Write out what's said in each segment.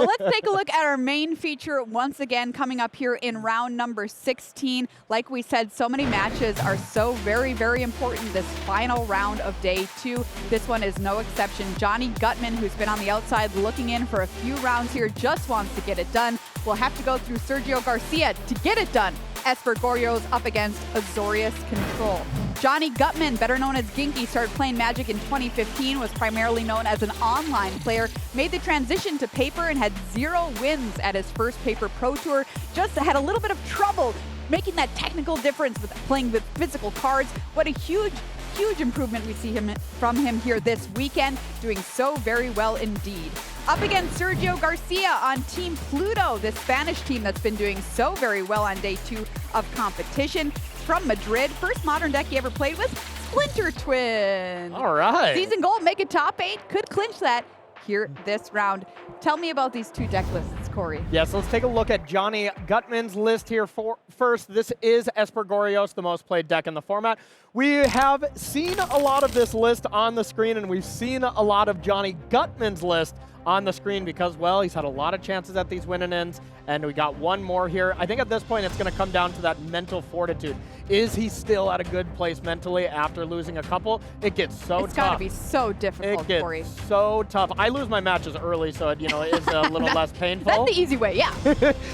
let's take a look at our main feature once again coming up here in round number 16. Like we said, so many matches are so very, very important this final round of day 2. This one is no exception. Jonny Guttman, who's been on the outside looking in for a few rounds here, just wants to get it done. We'll have to go through Sergio Garcia to get it done. Esper Gorrio's up against Azorius Control. Jonny Guttman, better known as Ginky, started playing Magic in 2015, was primarily known as an online player, made the transition to paper and had 0 wins at his first paper pro tour, just had a little bit of trouble making that technical difference with playing with physical cards. What a huge improvement we see from him here this weekend, doing so very well indeed. Up against Sergio Garcia on Team Pluto, the Spanish team that's been doing so very well on day 2 of competition. From Madrid, first modern deck he ever played with, Splinter Twin. All right. Season gold, make it top 8, could clinch that here this round. Tell me about these 2 deck lists, Corey. Yes, let's take a look at Jonny Guttman's list here first. This is Esper Gorrios, the most played deck in the format. We have seen a lot of this list on the screen, and we've seen a lot of Jonny Guttman's list on the screen because, well, he's had a lot of chances at these win-and-ends, and we got one more here. I think at this point it's going to come down to that mental fortitude. Is he still at a good place mentally after losing a couple? It gets so tough. It's got to be so difficult, Corey. It gets so tough. I lose my matches early, so it, is a little less painful. That's the easy way, yeah.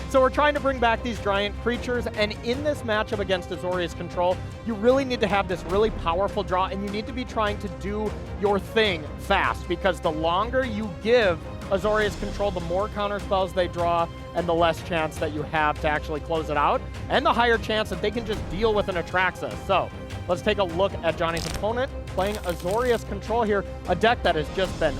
So we're trying to bring back these giant creatures, and in this matchup against Azorius Control, you really need to have this really powerful draw, and you need to be trying to do your thing fast, because the longer you give Azorius Control, the more counter spells they draw, and the less chance that you have to actually close it out, and the higher chance that they can just deal with an Atraxa. So let's take a look at Johnny's opponent playing Azorius Control here, a deck that has just been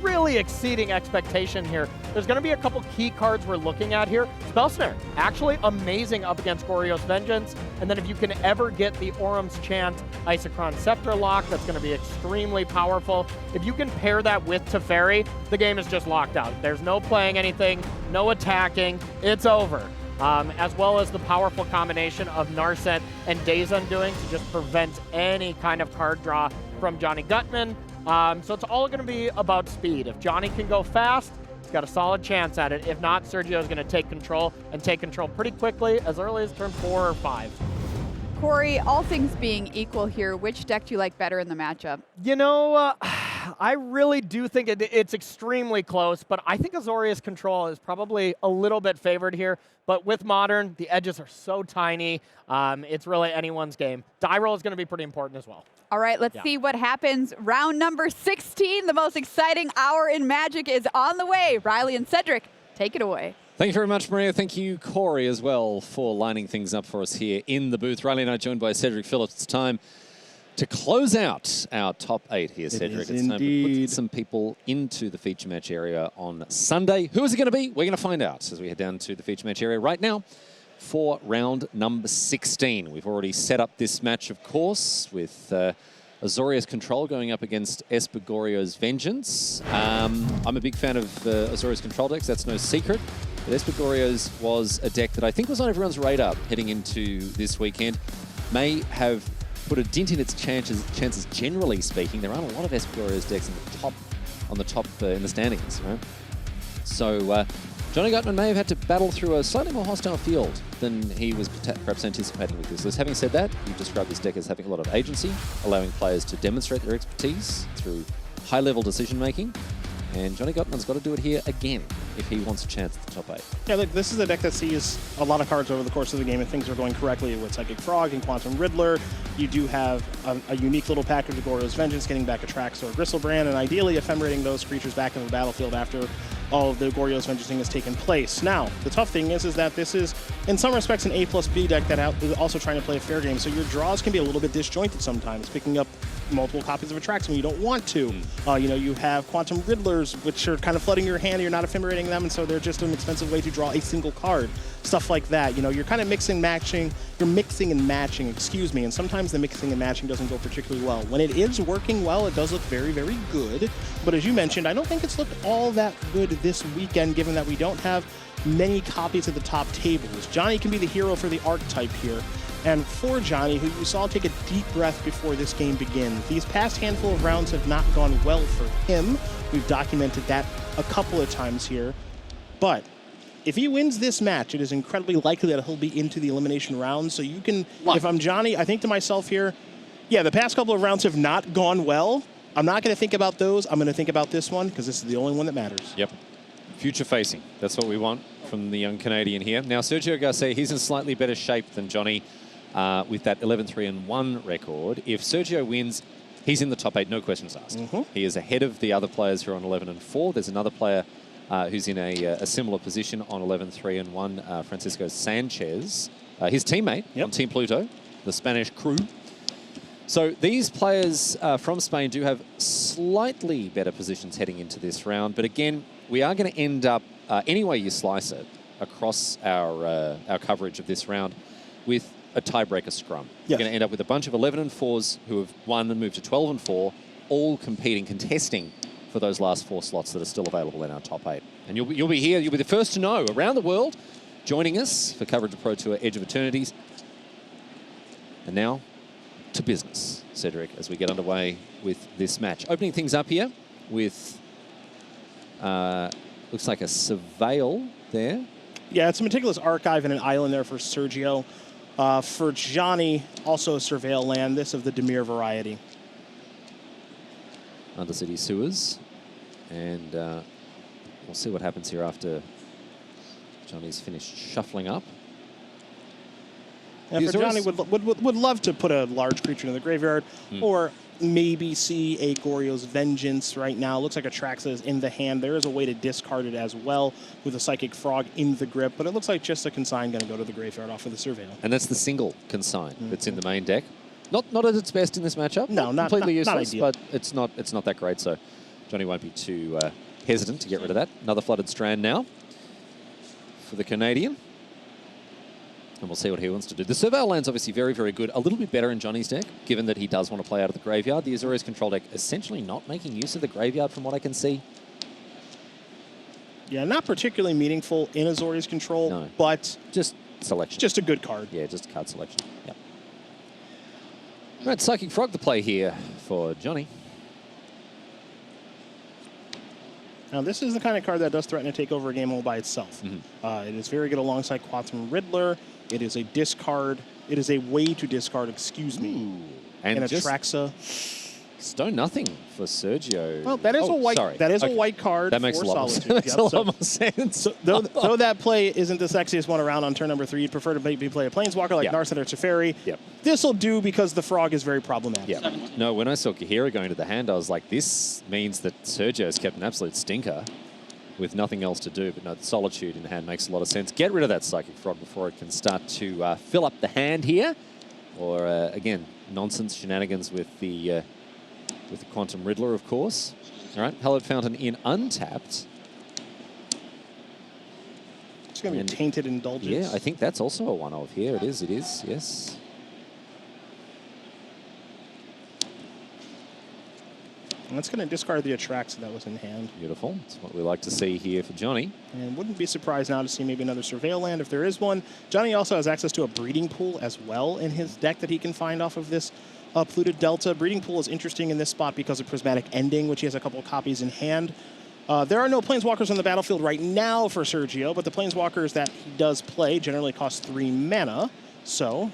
really exceeding expectation here. There's going to be a couple key cards we're looking at here. Spell Snare, actually amazing up against Gorrio's Vengeance. And then if you can ever get the Orum's Chant Isochron Scepter lock, that's going to be extremely powerful. If you can pair that with Teferi, the game is just locked out. There's no playing anything, no attacking, it's over. As well as the powerful combination of Narset and Days Undoing to just prevent any kind of card draw from Jonny Guttman. So it's all going to be about speed. If Jonny can go fast, he's got a solid chance at it. If not, Sergio's going to take control, and take control pretty quickly, as early as turn 4 or 5. Corey, all things being equal here, which deck do you like better in the matchup? I really do think it's extremely close, but I think Azorius Control is probably a little bit favored here. But with Modern, the edges are so tiny, it's really anyone's game. Die roll is going to be pretty important as well. All right, let's see what happens. Round number 16, the most exciting hour in Magic is on the way. Riley and Cedric, take it away. Thank you very much, Maria. Thank you, Corey, as well, for lining things up for us here in the booth. Riley and I joined by Cedric Phillips. It's time to close out our top 8 here, Cedric. It's time to put some people into the feature match area on Sunday. Who is it going to be? We're going to find out as we head down to the feature match area right now for round number 16. We've already set up this match, of course, with Azorius Control going up against Esper Gorrio's Vengeance. I'm a big fan of Azorius Control decks, that's no secret. But Esper Gorrio's was a deck that I think was on everyone's radar heading into this weekend. May have put a dent in its chances generally speaking. There aren't a lot of Esper Gorrio's decks on the top in the standings, right? So Jonny Guttman may have had to battle through a slightly more hostile field than he was perhaps anticipating with this list. Having said that, you've described this deck as having a lot of agency, allowing players to demonstrate their expertise through high-level decision-making. And Jonny Guttman's got to do it here again if he wants a chance at the top 8. Yeah, look, this is a deck that sees a lot of cards over the course of the game if things are going correctly with Psychic Frog and Quantum Riddler. You do have a unique little package of Gorrio's Vengeance, getting back a Trax or a Gristlebrand, and ideally ephemerating those creatures back into the battlefield after all of the Gorrio's Vengeancing has taken place. Now, the tough thing is that this is, in some respects, an A+B deck that is also trying to play a fair game, so your draws can be a little bit disjointed sometimes, picking up multiple copies of Atrax when you don't want to. You have Quantum Riddlers, which are kind of flooding your hand, you're not ephemerating them, and so they're just an expensive way to draw a single card. Stuff like that. You're kind of mixing and matching, and sometimes the mixing and matching doesn't go particularly well. When it is working well, it does look very, very good. But as you mentioned, I don't think it's looked all that good this weekend, given that we don't have many copies at the top tables. Jonny can be the hero for the archetype here. And for Jonny, who you saw take a deep breath before this game begins, these past handful of rounds have not gone well for him. We've documented that a couple of times here. But if he wins this match, it is incredibly likely that he'll be into the elimination round. So you can, if I'm Jonny, I think to myself here, yeah, the past couple of rounds have not gone well. I'm not going to think about those. I'm going to think about this one because this is the only one that matters. Yep. Future facing. That's what we want from the young Canadian here. Now, Sergio Garcia, he's in slightly better shape than Jonny with that 11-3-1 record. If Sergio wins, he's in the top 8, no questions asked. He is ahead of the other players who are on 11-4. There's another player who's in a similar position on 11-3-1, Francisco Sanchez, his teammate on Team Pluto, the Spanish crew. So these players from Spain do have slightly better positions heading into this round, but again, we are going to end up, any way you slice it, across our coverage of this round, with a tiebreaker scrum. You're going to end up with a bunch of 11-4s who have won and moved to 12-4, all competing, contesting for those last 4 slots that are still available in our top 8. And you'll be here, you'll be the first to know around the world, joining us for coverage of Pro Tour Edge of Eternities. And now, to business, Cedric, as we get underway with this match. Opening things up here with, looks like a Surveil there. Yeah, it's a meticulous archive and an island there for Sergio. For Jonny, also a Surveil land, this of the Demir variety. Undercity sewers. And we'll see what happens here after Jonny's finished shuffling up. And for Jonny, would love to put a large creature in the graveyard, or maybe see a Goryo's Vengeance right now. Looks like a Traxa is in the hand. There is a way to discard it as well with a Psychic Frog in the grip, but it looks like just a Consign going to go to the graveyard off of the Surveil. And that's the single Consign that's in the main deck. Not at its best in this matchup. No, not completely useless, ideal. but it's not that great. So Jonny won't be too hesitant to get rid of that. Another Flooded Strand now for the Canadian. And we'll see what he wants to do. The Surveil land's obviously very, very good. A little bit better in Jonny's deck, given that he does want to play out of the graveyard. The Azorius control deck essentially not making use of the graveyard from what I can see. Yeah, not particularly meaningful in Azorius control, but just selection. Just a good card. Yeah, just a card selection. Yep. Right, Psychic Frog the play here for Jonny. Now, this is the kind of card that does threaten to take over a game all by itself. It is very good alongside Quantum Riddler. It is a discard. It is a way to discard, excuse me. Ooh. And a Traxa. Stone nothing for Sergio. Well, that is a white. Sorry. That is a white card. That makes for a lot Solitude. That makes a lot more sense. So, though that play isn't the sexiest one around on turn number 3, you'd prefer to maybe play a Planeswalker like Narset or Teferi. This will do because the Frog is very problematic. No, when I saw Kahira going to the hand, I was like, this means that Sergio's kept an absolute stinker with nothing else to do. But no, the Solitude in hand makes a lot of sense. Get rid of that Psychic Frog before it can start to fill up the hand here. Or, again, nonsense shenanigans with the Quantum Riddler, of course. All right, Hallowed Fountain in untapped. It's going to be a Tainted Indulgence. Yeah, I think that's also a one-of here. It is, yes. And it's going to discard the Atraxa that was in hand. Beautiful. That's what we like to see here for Jonny. And wouldn't be surprised now to see maybe another Surveil land if there is one. Jonny also has access to a Breeding Pool as well in his deck that he can find off of this Polluted Delta. Breeding Pool is interesting in this spot because of Prismatic Ending, which he has a couple of copies in hand. There are no Planeswalkers on the battlefield right now for Sergio, but the Planeswalkers that he does play generally cost 3 mana. So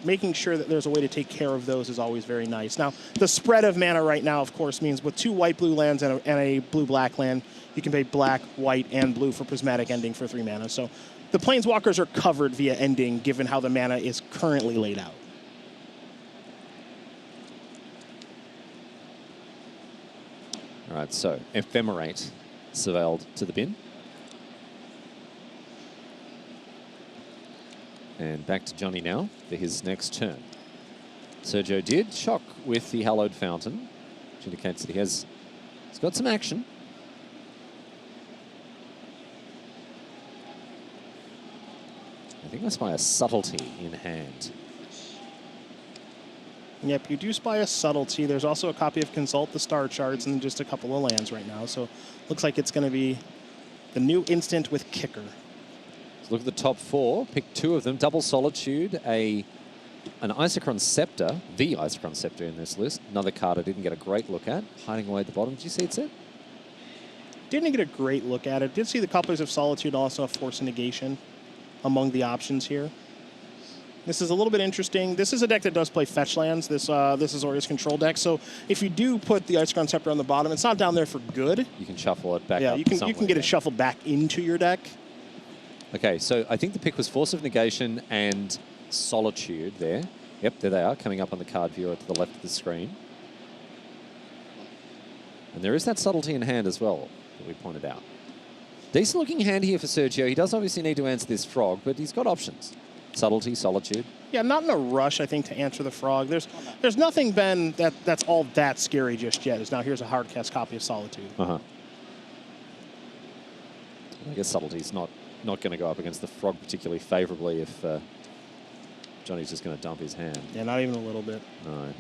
making sure that there's a way to take care of those is always very nice. Now, the spread of mana right now, of course, means with 2 white-blue lands and a blue-black land, you can pay black, white, and blue for Prismatic Ending for 3 mana. So the Planeswalkers are covered via Ending, given how the mana is currently laid out. All right, so Ephemerate surveilled to the bin. And back to Jonny now for his next turn. Sergio did shock with the Hallowed Fountain, which indicates that he's got some action. I think I spy a Subtlety in hand. Yep, you do spy a Subtlety. There's also a copy of Consult the Star Charts and just a couple of lands right now. So looks like it's going to be the new instant with Kicker. So look at the top 4. Pick 2 of them. Double Solitude, an Isochron Scepter, the Isochron Scepter in this list. Another card I didn't get a great look at. Hiding away at the bottom. Did you see it, Seth? Didn't get a great look at it. Did see the Couplers of Solitude, also a Force Negation among the options here. This is a little bit interesting. This is a deck that does play fetch lands. This is Azorius control deck. So if you do put the Ice Crown Scepter on the bottom, it's not down there for good. You can shuffle it back yeah, up you can somewhere, get it shuffled back into your deck. Okay, so I think the pick was Force of Negation and Solitude there. Yep, there they are, coming up on the card viewer to the left of the screen. And there is that subtlety in hand as well that we pointed out. Decent looking hand here for Sergio. He does obviously need to answer this Frog, but he's got options. Subtlety, Solitude. Yeah, not in a rush, I think, to answer the Frog. There's nothing been that's all that scary just yet. Now here's a hard cast copy of Solitude. I guess Subtlety's not going to go up against the Frog particularly favorably if Johnny's just going to dump his hand. Yeah, not even a little bit. No.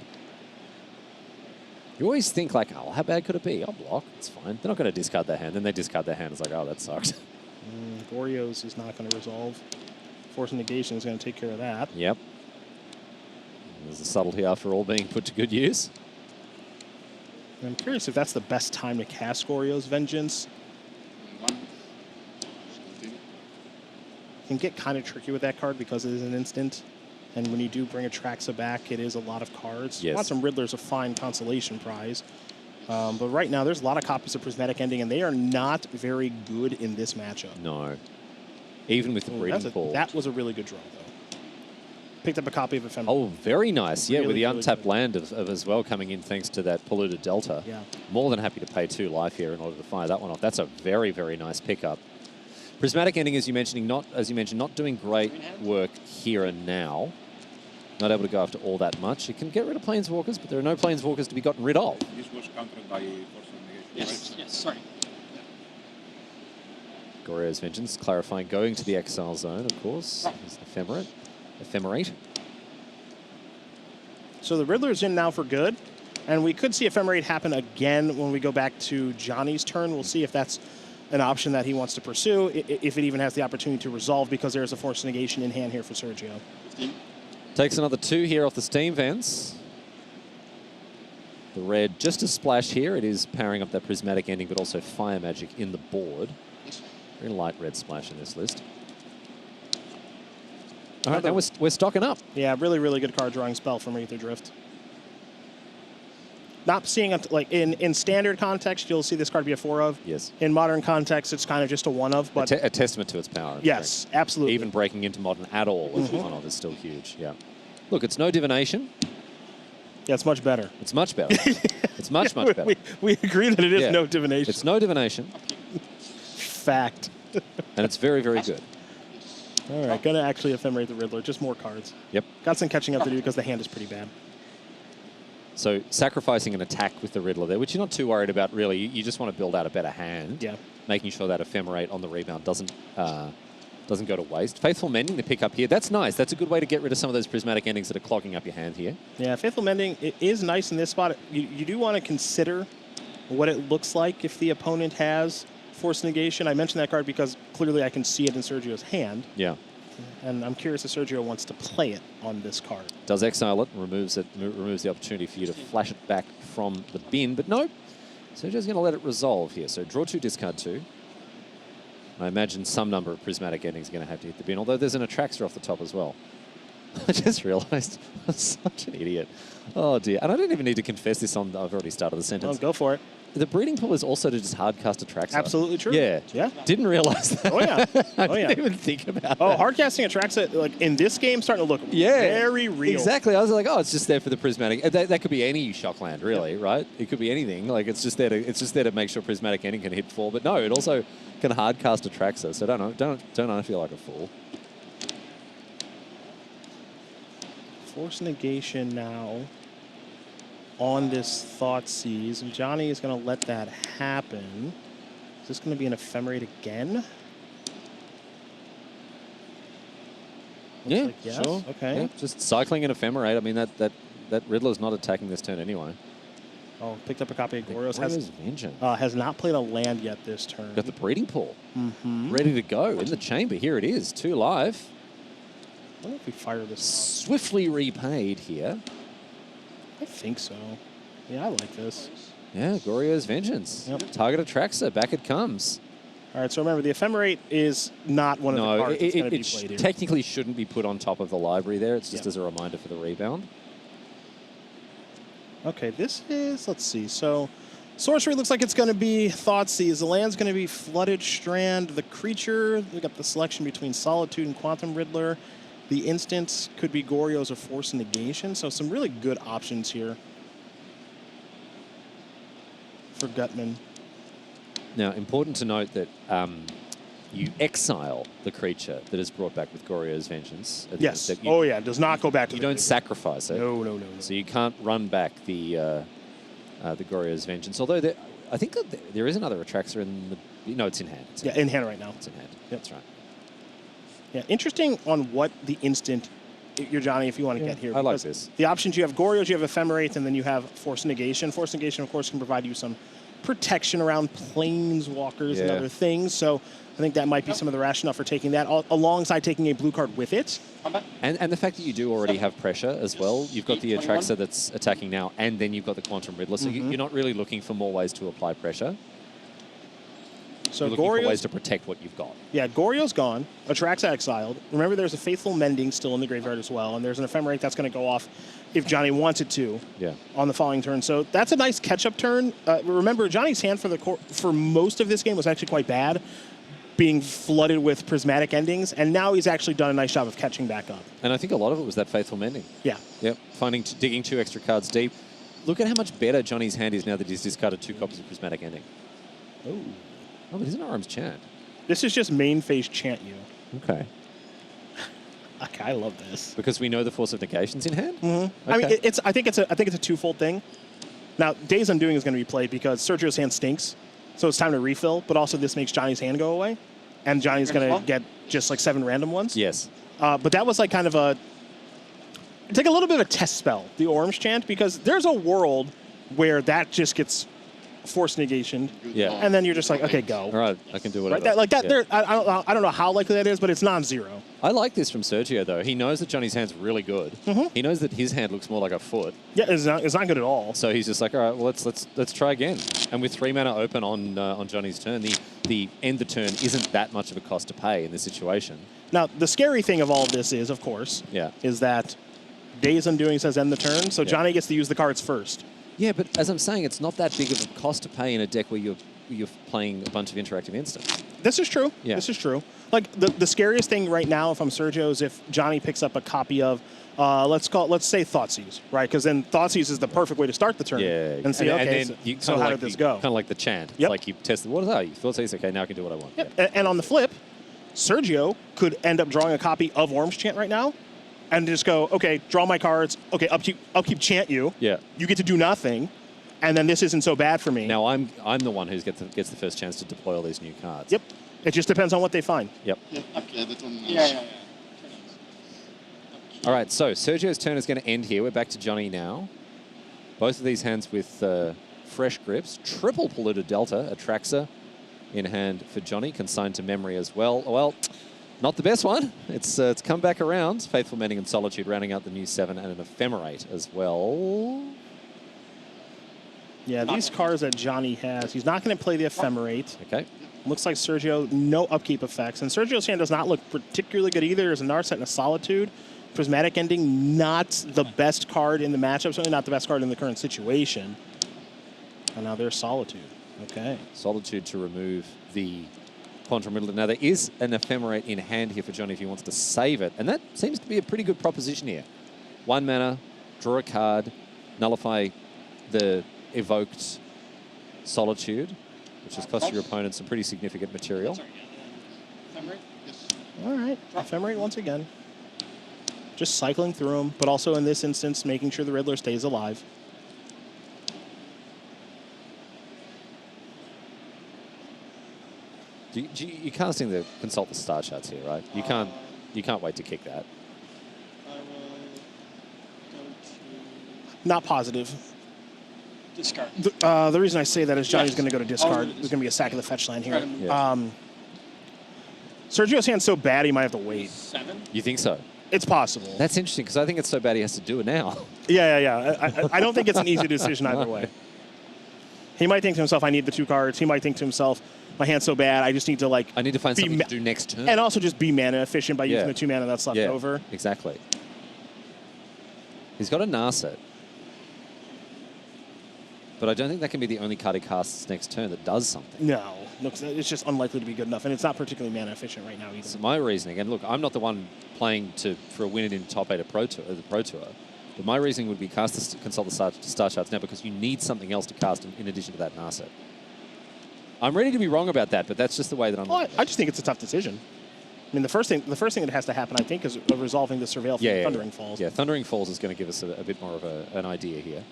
You always think like, oh, how bad could it be? I'll block. It's fine. They're not going to discard their hand. Then they discard their hand. It's like, oh, that sucks. Goryo's is not going to resolve. Force Negation is going to take care of that. Yep. There's a subtlety after all being put to good use. I'm curious if that's the best time to cast Goryo's Vengeance. Can get kind of tricky with that card because it is an instant. And when you do bring a Traxa back, it is a lot of cards. Yes. Lots of Riddler's a fine consolation prize. But right now, there's a lot of copies of Prismatic Ending, and they are not very good in this matchup. No. Even with the breeding pool. That was a really good draw, though. Picked up a copy of Ephemeral. Oh, very nice. Yeah, Really, with the really untapped good. land of as well coming in thanks to that polluted Delta. Yeah. More than happy to pay 2 life here in order to fire that one off. That's a very, very nice pickup. Prismatic Ending, as you mentioned, not doing great work here and now. Not able to go after all that much. It can get rid of Planeswalkers, but there are no Planeswalkers to be gotten rid of. This was countered by Force of Negation. Yes, right? yes, sorry. Goryo's Vengeance, clarifying, going to the Exile Zone, of course. Is Ephemerate. So the Riddler's in now for good. And we could see Ephemerate happen again when we go back to Johnny's turn. We'll see if that's an option that he wants to pursue, if it even has the opportunity to resolve, because there's a Force Negation in hand here for Sergio. 15. Takes another 2 here off the Steam Vents. The red, just a splash here. It is powering up that Prismatic Ending, but also Fire Magic in the board. Very light red splash in this list. All right, now we're stocking up. Yeah, really, really good card drawing spell from Aether Drift. Not seeing it, like in standard context, you'll see this card be a 4 of. Yes. In modern context, it's kind of just a 1 of. But A testament to its power. yes, absolutely. Even breaking into modern at all as one of is still huge. Yeah. Look, it's no divination. Yeah, it's much better. It's much better. It's much better. We agree that it is Yeah. no divination. It's no divination, Fact. and it's very, very good. All right, gonna actually Ephemerate the Riddler. Just more cards. Yep. Got some catching up to do because the hand is pretty bad. So sacrificing an attack with the Riddler there, which you're not too worried about, really. You just want to build out a better hand. Yeah. Making sure that Ephemerate on the rebound doesn't go to waste. Faithful Mending to pick up here. That's nice. That's a good way to get rid of some of those Prismatic Endings that are clogging up your hand here. Yeah, Faithful Mending, it is nice in this spot. You do want to consider what it looks like if the opponent has Force Negation. I mentioned that card because clearly I can see it in Sergio's hand. Yeah. And I'm curious if Sergio wants to play it on this card. Does exile it, removes the opportunity for you to flash it back from the bin, but no. Sergio's going to let it resolve here. So draw 2, discard 2. I imagine some number of Prismatic Endings are going to have to hit the bin, although there's an Atraxa off the top as well. I just realized I'm such an idiot. Oh dear. And I don't even need to confess this on, I've already started the sentence. Oh, go for it. The breeding pool is also to just hardcast Atraxa. Absolutely true. Yeah. Yeah. Didn't realize that. Oh, yeah. I Oh, yeah. didn't even think about Oh, that. hardcasting Atraxa, like in this game, starting to look very real. Exactly. I was like, oh, it's just there for the Prismatic. That could be any Shockland, really, right? It could be anything. Like it's just there to make sure Prismatic Ending can hit 4. But no, it also can hardcast Atraxa. So don't I feel like a fool. Force Negation now on this Thoughtseize, and Johnny is going to let that happen. Is this going to be an Ephemerate again? Looks Yeah, like yes. sure. Okay. Yeah, just cycling an Ephemerate. I mean, that Riddler's not attacking this turn anyway. Oh, picked up a copy of Goryo's. Goryo's Vengeance. Has not played a land yet this turn. Got the breeding pool. Mm-hmm. Ready to go in the chamber. Here it is. 2 live. I wonder if we fire this off. Swiftly repaid here. I think so. Yeah, I like this. Yeah, Goryo's Vengeance. Yep. Target Atraxa, back it comes. All right, so remember, the Ephemerate is not one of the cards that's going to be played here. Technically shouldn't be put on top of the library there. It's just Yep. as a reminder for the rebound. Okay, this is, let's see. So, Sorcery looks like it's going to be Thoughtseize. The land's going to be Flooded Strand. The creature, we got the selection between Solitude and Quantum Riddler. The instance could be Goryo's or Force Negation. So, some really good options here for Guttman. Now, important to note that you exile the creature that is brought back with Goryo's Vengeance. Yes. That It does not go back to You the don't graveyard. sacrifice it. No. So you can't run back the Goryo's Vengeance. Although I think that there is another Atraxa in the... No, it's in hand. It's In hand right now. It's in hand. Yep. That's right. Yeah, interesting on what the instant, you're Johnny, if you want to get here. I like because this. The options, you have Goryo's, you have Ephemerate, and then you have Force Negation. Force Negation, of course, can provide you some protection around Planeswalkers and Yeah. other things. So I think that might be some of the rationale for taking that, alongside taking a blue card with it. And the fact that you do already have pressure as well. You've got the Atraxa that's attacking now, and then you've got the Quantum Riddler. So you're not really looking for more ways to apply pressure. So You're looking for ways Goryo's, to protect what you've got. yeah, Goryo's gone. Atraxa exiled. Remember, there's a Faithful Mending still in the graveyard as well, and there's an Ephemerate that's going to go off if Johnny wants it to. Yeah. On the following turn. So that's a nice catch-up turn. Remember, Johnny's hand for most of this game was actually quite bad, being flooded with prismatic endings, and now he's actually done a nice job of catching back up. And I think a lot of it was that Faithful Mending. Yeah. Yep. Digging 2 extra cards deep. Look at how much better Johnny's hand is now that he's discarded 2 copies of Prismatic Ending. Oh, but isn't Arm's Chant? This is just main phase Chant You. Okay. Okay, I love this. Because we know the Force of Negation's in hand? Mm-hmm. Okay. I mean, I think it's a twofold thing. Now, Days Undoing is going to be played because Sergio's hand stinks, so it's time to refill, but also this makes Johnny's hand go away, and Johnny's going to get just like 7 random ones. Yes. But that was like kind of it's like a little bit of a test spell, the Orange Chant, because there's a world where that just gets Force Negation, Yeah. and then you're just like, okay, go. All right, I can do whatever. Right? Yeah. I don't know how likely that is, but it's non-zero. I like this from Sergio, though. He knows that Johnny's hand's really good. He knows that his hand looks more like a foot. Yeah, it's not good at all. So he's just like, all right, well, let's try again. And with 3 mana open on Johnny's turn, the end the turn isn't that much of a cost to pay in this situation. Now, the scary thing of all of this is, of course, is that Days Undoing says end the turn, so Johnny gets to use the cards first. Yeah, but as I'm saying, it's not that big of a cost to pay in a deck where you're playing a bunch of interactive instants. This is true. Yeah. This is true. Like the scariest thing right now, if I'm Sergio, is if Johnny picks up a copy of, let's say Thoughtseize, right? Because then Thoughtseize is the perfect way to start the turn. Yeah. And see, okay, then you so how did this go? Kind of like the chant. It's Yep. like you tested, what is that? You Thoughtseize, okay, now I can do what I want. Yep. And on the flip, Sergio could end up drawing a copy of Worm's Chant right now, and just go, okay, draw my cards. Okay, I'll keep Chant You. Yeah. You get to do nothing, and then this isn't so bad for me. Now I'm the one who gets the first chance to deploy all these new cards. Yep. It just depends on what they find. Yep. Yeah. All right, so Sergio's turn is going to end here. We're back to Johnny now. Both of these hands with fresh grips. Triple Polluted Delta, Atraxa in hand for Johnny, consigned to memory as well. Well, not the best one. It's come back around. Faithful Mending and Solitude rounding out the new 7 and an Ephemerate as well. Yeah, these cards that Johnny has, he's not going to play the Ephemerate. Okay. Looks like Sergio, no upkeep effects. And Sergio's hand does not look particularly good either. There's a Narset and a Solitude. Prismatic Ending, not the best card in the matchup. Certainly not the best card in the current situation. And now there's Solitude. Okay. Solitude to remove the Quantum Riddler. Now, there is an Ephemerate in hand here for Johnny if he wants to save it. And that seems to be a pretty good proposition here. 1 mana, draw a card, nullify the evoked Solitude, which has cost your opponent some pretty significant material. All right. Ephemerate once again. Just cycling through them, but also in this instance, making sure the Riddler stays alive. You can't seem to consult the star charts here, right? You can't wait to kick that. I will go to Not positive. discard. The reason I say that is Johnny's going to go to discard. Oh, There's going to be a sack of the fetch land here. Yeah. Sergio's hand's so bad he might have to wait. 7. You think so? It's possible. That's interesting because I think it's so bad he has to do it now. Yeah. I don't think it's an easy decision either way. He might think to himself, I need the 2 cards. He might think to himself, my hand's so bad, I just need to like. I need to find something to do next turn. And also just be mana efficient by using the 2 mana that's left over. Exactly. He's got a Narset. But I don't think that can be the only card he casts next turn that does something. No. It's just unlikely to be good enough, and it's not particularly mana efficient right now either. So my reasoning, and look, I'm not the one playing for a win in top 8 of the Pro Tour, but my reasoning would be consult the star charts now because you need something else to cast in addition to that Narset. I'm ready to be wrong about that, but that's just the way that I'm looking at it. I just think it's a tough decision. I mean, the first thing that has to happen, I think, is resolving the Surveil from Thundering Falls. Yeah, Thundering Falls is going to give us a bit more of an idea here.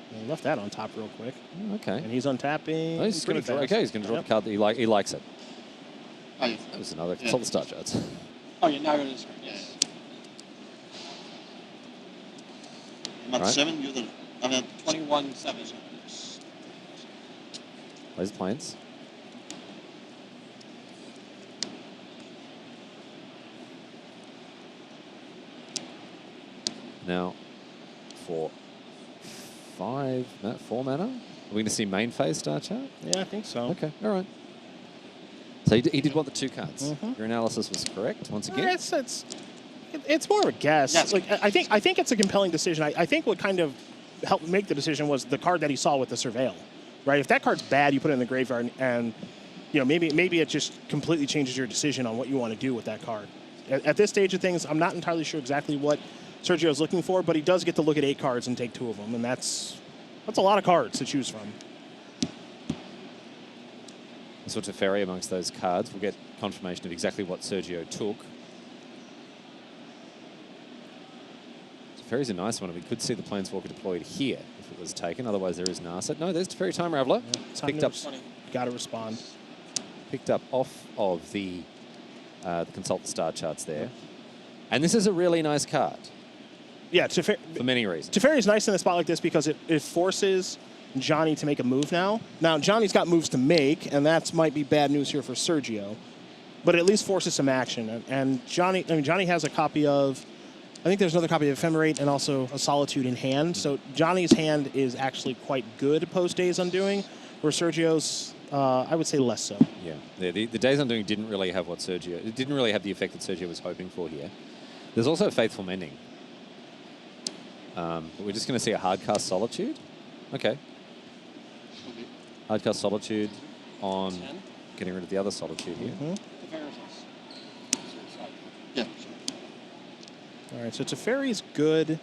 He left that on top real quick. Okay. And he's untapping. Oh, he's going to draw. Okay, he's going to draw the card that he likes it. Oh, yeah. That was another. Consult the star charts. Oh, you're now going to discard. Yes. I'm at 7. I'm at 21-7. Where's the Plains? Now, for 4 mana, are we going to see main phase star chart? Yeah, I think so. Okay, all right. So he did want the 2 cards. Your analysis was correct once again. It's more of a guess. Yes. Like I think it's a compelling decision. I think what kind of helped make the decision was the card that he saw with the Surveil, right? If that card's bad, you put it in the graveyard, and you know maybe it just completely changes your decision on what you want to do with that card. At this stage of things, I'm not entirely sure exactly what Sergio's looking for, but he does get to look at 8 cards and take 2 of them, and that's a lot of cards to choose from. So Teferi amongst those cards. We'll get confirmation of exactly what Sergio took. Teferi's a nice one. We could see the Planeswalker deployed here if it was taken. Otherwise, there is Narset. No, there's Teferi Time Raveler. Yeah, Picked up. Got to respond. Picked up off of the Consult the Star charts there. And this is a really nice card. Yeah, for many reasons. Teferi's nice in a spot like this because it forces Jonny to make a move now. Now, Johnny's got moves to make, and that might be bad news here for Sergio. But it at least forces some action. And Jonny has a copy of, I think there's another copy of Ephemerate and also a Solitude in hand. So Johnny's hand is actually quite good post Days Undoing, where Sergio's, I would say, less so. Yeah, the Days Undoing didn't really have what Sergio, it didn't really have the effect that Sergio was hoping for here. There's also Faithful Mending. But we're just going to see a hardcast Solitude. Okay. Hardcast Solitude on 10. Getting rid of the other Solitude here. Yeah. All right, so Teferi's good.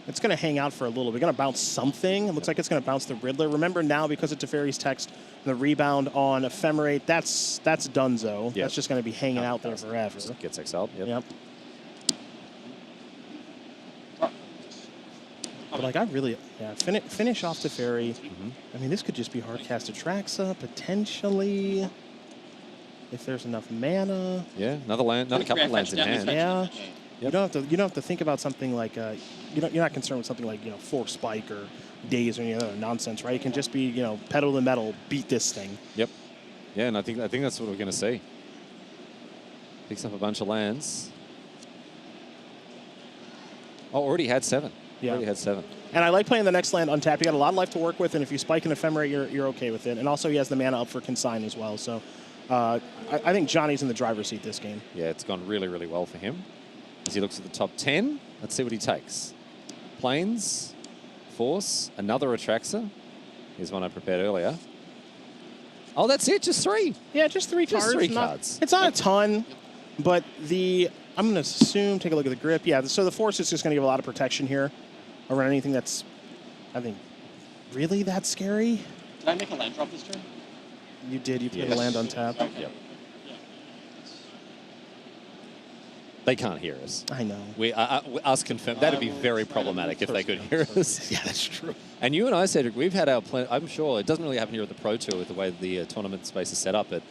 It's going to hang out for a little bit. Going to bounce something. It looks like it's going to bounce the Riddler. Remember now, because of Teferi's text, the rebound on Ephemerate, that's donezo. Yep. That's just going to be hanging out there forever. Gets exiled. Yep. But like, I really, finish off Teferi. I mean, this could just be hardcast Atraxa, potentially, if there's enough mana. Yeah, another couple of lands in hand. Yeah. Yep. You don't have to think about something like you're not concerned with something like Force Spike or Days or any other nonsense, right? It can just be pedal to the metal, beat this thing. Yep. Yeah, and I think that's what we're going to see. Picks up a bunch of lands. Oh, already had 7. Yeah. Already had 7. And I like playing the next land untapped. You got a lot of life to work with, and if you spike an Ephemerate, you're okay with it. And also, he has the mana up for Consign as well. So I think Johnny's in the driver's seat this game. Yeah, it's gone really, really well for him. As he looks at the top 10, let's see what he takes. Plains, Force, another Atraxa. Here's one I prepared earlier. Oh, that's it, just 3. Yeah, just 3 cards. Just 3 cards. It's not a ton, but I'm going to assume, take a look at the grip. Yeah, so the Force is just going to give a lot of protection here around anything that's, I think, really that scary. Did I make a land drop this turn? You did. You put a land on tap. Okay. Yep. They can't hear us. I know. Us confirmed. That'd be very problematic if they could hear us. Yeah, that's true. And you and I, Cedric, we've had our plan. I'm sure it doesn't really happen here at the Pro Tour with the way the tournament space is set up, but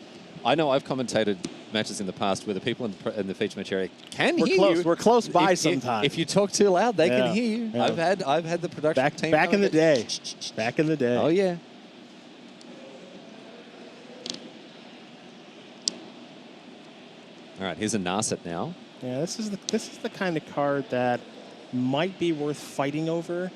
I know I've commentated matches in the past where the people in the feature match area can hear you. We're close by sometimes. If you talk too loud, they can hear you. Yeah. I've had the production team back in the day. Back in the day. Oh yeah. All right, here's a Narset now. Yeah, this is the kind of card that might be worth fighting over.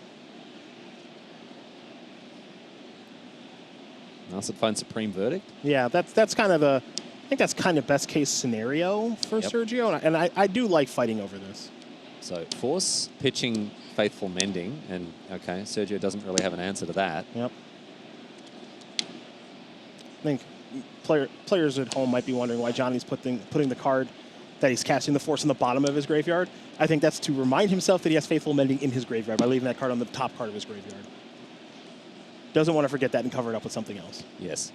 Unless it finds Supreme Verdict. Yeah, that's kind of the, I think that's kind of best case scenario for Sergio, and I do like fighting over this. So Force pitching Faithful Mending, and okay, Sergio doesn't really have an answer to that. Yep. I think players at home might be wondering why Johnny's putting the card that he's casting the Force in the bottom of his graveyard. I think that's to remind himself that he has Faithful Mending in his graveyard by leaving that card on the top card of his graveyard. Doesn't want to forget that and cover it up with something else. Yes.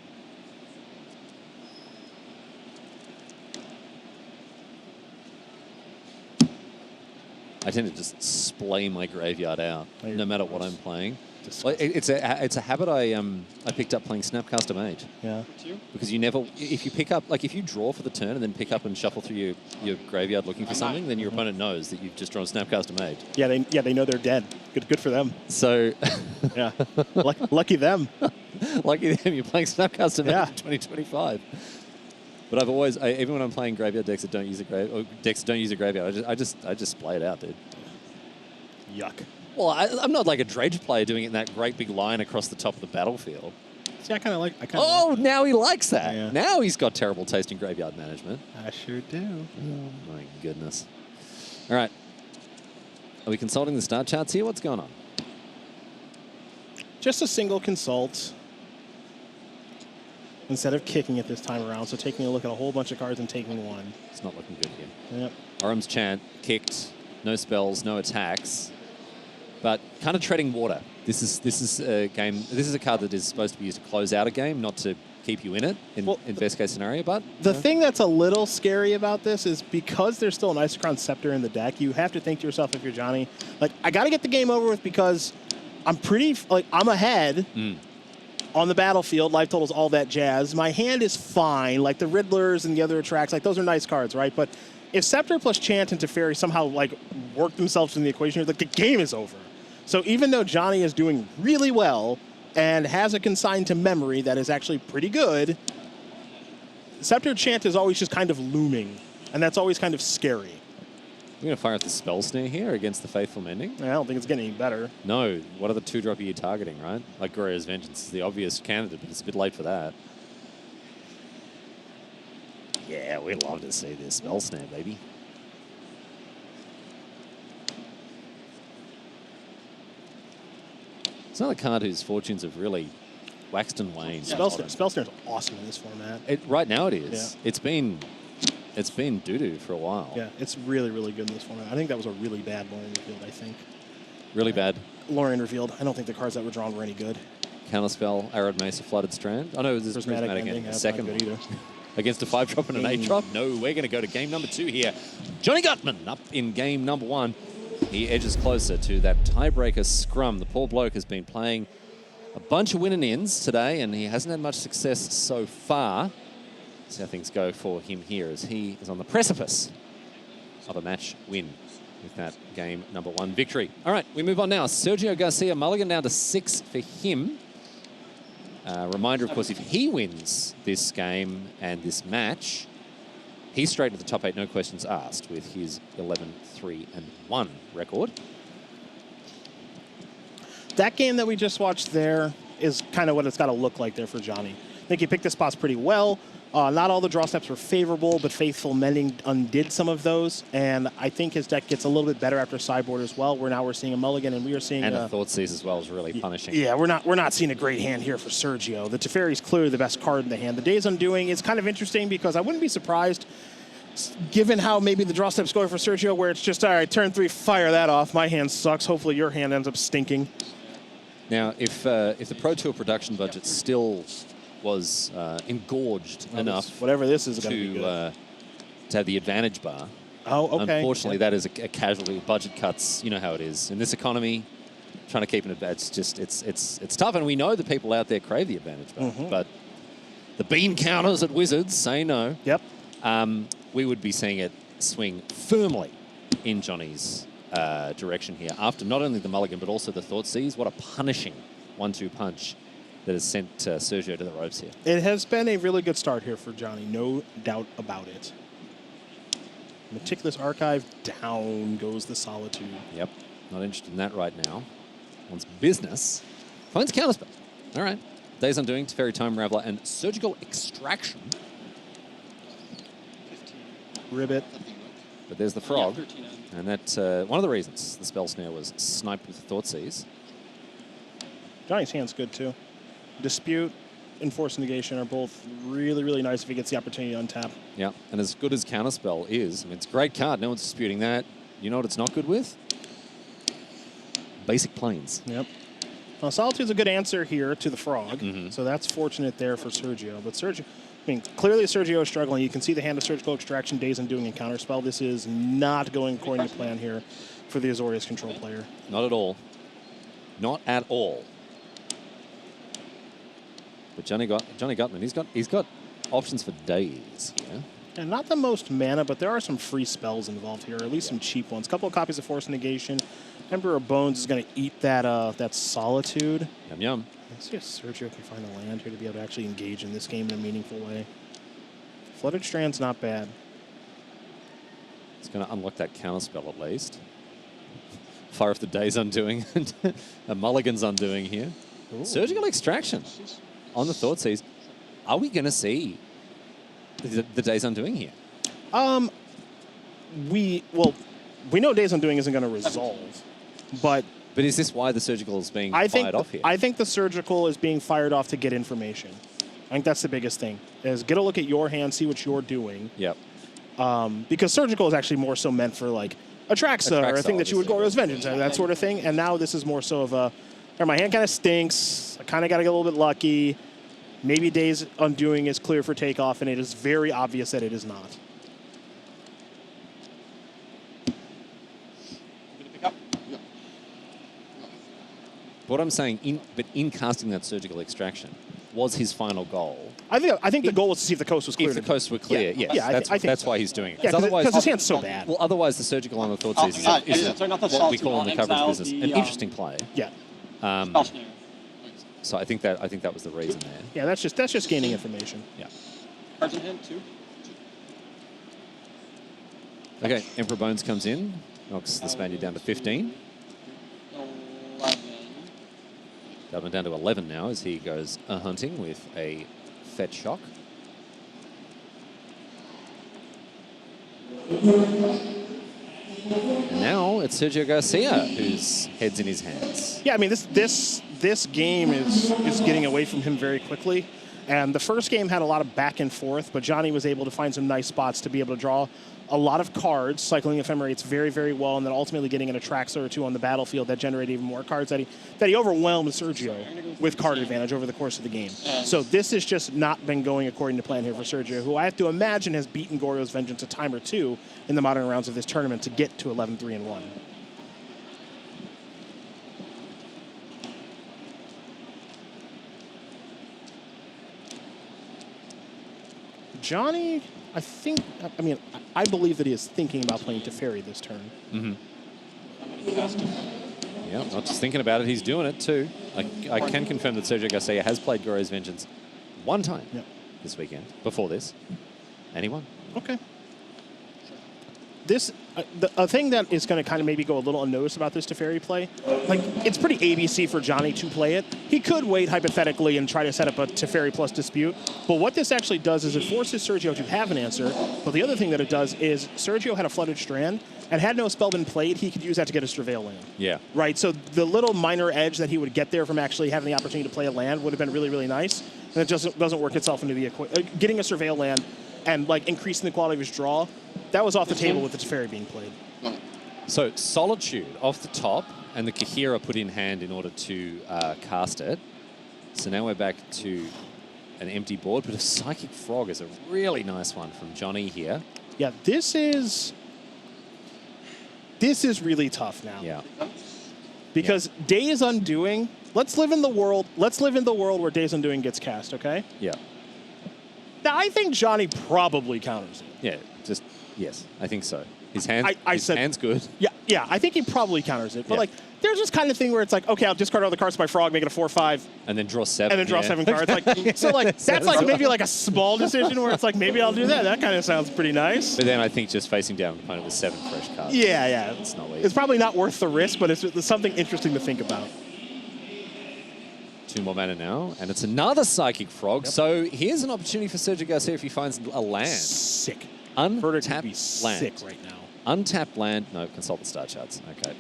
I tend to just splay my graveyard out, no matter what I'm playing. Well, it's a habit I picked up playing Snapcaster Mage. Yeah. Because you never, if you pick up, like if you draw for the turn and then pick up and shuffle through your graveyard looking for something, then your opponent knows that you've just drawn Snapcaster Mage. Yeah, they know they're dead. Good for them. So. Yeah. Lucky them. Lucky them. You're playing Snapcaster Mage in 2025. But I've always, even when I'm playing graveyard decks that don't use a graveyard, I just play it out, dude. Yuck. Well, I'm not like a Dredge player doing it in that great big line across the top of the battlefield. See, I kind of like. Now he likes that. Yeah. Now he's got terrible taste in graveyard management. I sure do. Oh my goodness. All right. Are we consulting the start charts here? What's going on? Just a single consult instead of kicking it this time around. So taking a look at a whole bunch of cards and taking one. It's not looking good here. Yep. Orum's Chant, kicked, no spells, no attacks, but kind of treading water. This is a game. This is a card that is supposed to be used to close out a game, not to keep you in it in best case scenario. But the thing that's a little scary about this is because there's still an Isochron Scepter in the deck, you have to think to yourself, if you're Johnny, like, I got to get the game over with because I'm I'm ahead on the battlefield, life totals, all that jazz. My hand is fine, like the Riddlers and the other attracts, like those are nice cards, right? But if Scepter plus Chant and Teferi somehow like work themselves in the equation, like the game is over. So even though Johnny is doing really well and has a consign to memory that is actually pretty good, Scepter Chant is always just kind of looming, and that's always kind of scary. We're going to fire up the Spell Snare here against the Faithful Mending. I don't think it's getting any better. No. What are the 2-drop you're targeting, right? Like Gloria's Vengeance is the obvious candidate, but it's a bit late for that. Yeah, we'd love to see this Spell Snare, baby. It's another card whose fortunes have really waxed and waned. Spell Snare is awesome in this format. Right now it is. Yeah. It's been doo-doo for a while. Yeah, it's really, really good in this format. I think that was a really bad Lorien revealed, I think. Really bad? Lorien revealed. I don't think the cards that were drawn were any good. Counterspell, Arid Mesa, Flooded Strand. Oh no, this is Prismatic Ending. The second one. Either. Against a 5-drop and an 8-drop? No, we're going to go to game number 2 here. Jonny Guttman up in game number 1. He edges closer to that tiebreaker scrum. The poor bloke has been playing a bunch of win and ins today, and he hasn't had much success so far. See how things go for him here as he is on the precipice of a match win with that game number 1 victory. All right, we move on now. Sergio Garcia, mulligan down to 6 for him. Reminder, of course, if he wins this game and this match, he's straight to the top 8, no questions asked, with his 11-3-1 record. That game that we just watched there is kind of what it's got to look like there for Johnny. I think he picked the spots pretty well. Not all the draw steps were favorable, but Faithful Mending undid some of those. And I think his deck gets a little bit better after sideboard as well, where now we're seeing a mulligan, and we are seeing... And a Thoughtseize as well is really punishing. Yeah, we're not seeing a great hand here for Sergio. The Teferi is clearly the best card in the hand. The Day's Undoing is kind of interesting because I wouldn't be surprised, given how maybe the draw step's going for Sergio, where it's just, all right, turn 3, fire that off. My hand sucks. Hopefully your hand ends up stinking. Now, if the Pro Tour production budget still was engorged enough, whatever this is going to be to have the advantage bar. Oh, okay. Unfortunately, that is a casualty. Budget cuts, you know how it is in this economy. Trying to keep an advantage, it's just it's tough, and we know that people out there crave the advantage bar, but the bean counters at Wizards say no. Yep. We would be seeing it swing firmly in Johnny's direction here after not only the mulligan but also the Thoughtseize. What a punishing 1-2 punch that has sent Sergio to the ropes here. It has been a really good start here for Johnny, no doubt about it. Meticulous Archive, down goes the Solitude. Yep, not interested in that right now. Wants business. Finds Counterspell. All right. Days Undoing, Teferi Time Raveler, and Surgical Extraction. 15. Ribbit. But there's the Frog. Yeah, 13. And that's one of the reasons the Spell Snare was sniped with Thoughtseize. Johnny's hand's good, too. Dispute, Enforced Negation are both really, really nice if he gets the opportunity to untap. Yeah, and as good as Counterspell is, I mean, it's a great card. No one's disputing that. You know what it's not good with? Basic Planes. Yep. Well, Solitude's a good answer here to the Frog, Mm-hmm. so that's fortunate there for Sergio. But Sergio, I mean, clearly Sergio is struggling. You can see the hand of Surgical Extraction, Days Undoing, and Counterspell. This is not going according to plan here for the Azorius control player. Not at all. Not at all. But Jonny Guttman, he's got options for days here. And not the most mana, but there are some free spells involved here, or at least some cheap ones. A couple of copies of Force Negation. Emperor of Bones is going to eat that Solitude. Yum yum. Let's see if Sergio can find a land here to be able to actually engage in this game in a meaningful way. Flooded Strand's not bad. It's going to unlock that Counterspell at least. Fire off the Days Undoing and a Mulligan's Undoing here. Ooh. Surgical Extraction on the Thoughtseize. Are we going to see the Days Undoing here? We know Days Undoing isn't going to resolve, but But is this why the Surgical is being I think fired off here? I think the Surgical is being fired off to get information. I think that's the biggest thing, is get a look at your hand, see what you're doing. Yep. Because Surgical is actually more so meant for like Atraxa or a thing that you would Goryo's Vengeance, that sort of thing. And now this is more so of a, my hand kind of stinks. I kind of got to get a little bit lucky. Maybe Days Undoing is clear for takeoff, and it is very obvious that it is not. Pick up. Yeah. What I'm saying, in casting that Surgical Extraction, was his final goal. I think the goal was to see if the coast was clear. If the coasts were clear, Yeah. yes. Yeah, I think that's so. why he's doing it. Yeah, otherwise, because his hand's so bad. well, otherwise the Surgical on the Thoughtseize is sorry, not the what we Solitude, call in the coverage exile business the, an interesting play. Yeah. Spell Snare. So I think that was the reason there. Yeah, that's just gaining information. Yeah. Cards in hand, 2. Okay, Emperor Bones comes in, knocks the Spaniard down to 15. 11. Guttman down to 11 now as he goes hunting with a Fetch Shock. And now it's Sergio Garcia whose head's in his hands. Yeah, I mean this game is getting away from him very quickly. And the first game had a lot of back and forth, but Johnny was able to find some nice spots to be able to draw a lot of cards, cycling Ephemerates very, very well, and then ultimately getting an Atraxa or two on the battlefield that generated even more cards that he overwhelmed Sergio with card advantage over the course of the game. So this has just not been going according to plan here for Sergio, who I have to imagine has beaten Goryo's Vengeance a time or two in the modern rounds of this tournament to get to 11-3-1. Johnny, I believe that he is thinking about playing Teferi this turn. Mm-hmm. Yeah, not just thinking about it, he's doing it too. I can confirm that Sergio Garcia has played Goryo's Vengeance one time this weekend, before this, and he won. Okay. This, a thing that is going to kind of maybe go a little unnoticed about this Teferi play, like, it's pretty ABC for Johnny to play it. He could wait, hypothetically, and try to set up a Teferi plus Dispute, but what this actually does is it forces Sergio to have an answer, but the other thing that it does is Sergio had a Flooded Strand, and had no spell been played, he could use that to get a Travail land. Yeah. Right, so the little minor edge that he would get there from actually having the opportunity to play a land would have been really, really nice, and it just doesn't work itself into the equation. Getting a Surveil land and like increasing the quality of his draw, that was off the table with the Teferi being played. So Solitude off the top, and the Kahira put in hand in order to cast it. So now we're back to an empty board, but a Psychic Frog is a really nice one from Johnny here. Yeah, this is really tough now. Yeah. Because Days Undoing, let's live in the world where Days Undoing gets cast, okay? Yeah. Now I think Johnny probably counters it. Yeah, yes, I think so. His hand's good. Yeah, I think he probably counters it. But like, there's this kind of thing where it's like, okay, I'll discard all the cards to my Frog, make it a 4/5. And then draw 7. And then draw 7 cards. Like, so like, that's like maybe like a small decision where it's like, maybe I'll do that. That kind of sounds pretty nice. But then I think just facing down an opponent with 7 fresh cards. Yeah. It's not It's probably not worth the risk, but it's something interesting to think about. 2 more mana now, and it's another Psychic Frog. Yep. So here's an opportunity for Sergio Garcia if he finds a land. Sick. Untapped Verdict would be land. sick right now. Untapped land. No, consult the star charts. Okay.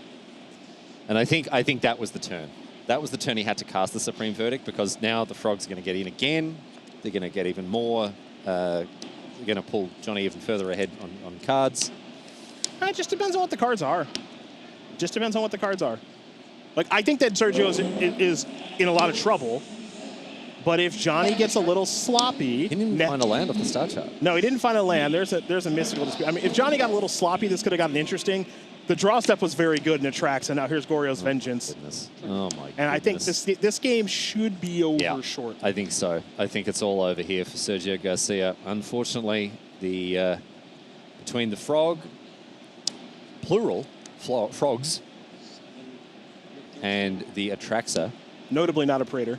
And I think that was the turn. That was the turn he had to cast the Supreme Verdict, because now the Frogs are going to get in again. They're going to get even more. They're going to pull Jonny even further ahead on cards. It just depends on what the cards are. Just depends on what the cards are. Like, I think that Sergio is in a lot of trouble. But if Jonny gets a little sloppy... He didn't find a land off the star chart. No, he didn't find a land. There's a mystical dispute. I mean, if Jonny got a little sloppy, this could have gotten interesting. The draw step was very good in the tracks, and now here's Goryo's Vengeance. Goodness. Oh, my goodness. And I think this game should be over short. I think so. I think it's all over here for Sergio Garcia. Unfortunately, the between the frog, plural, frogs, and the Atraxa. Notably not a Praetor.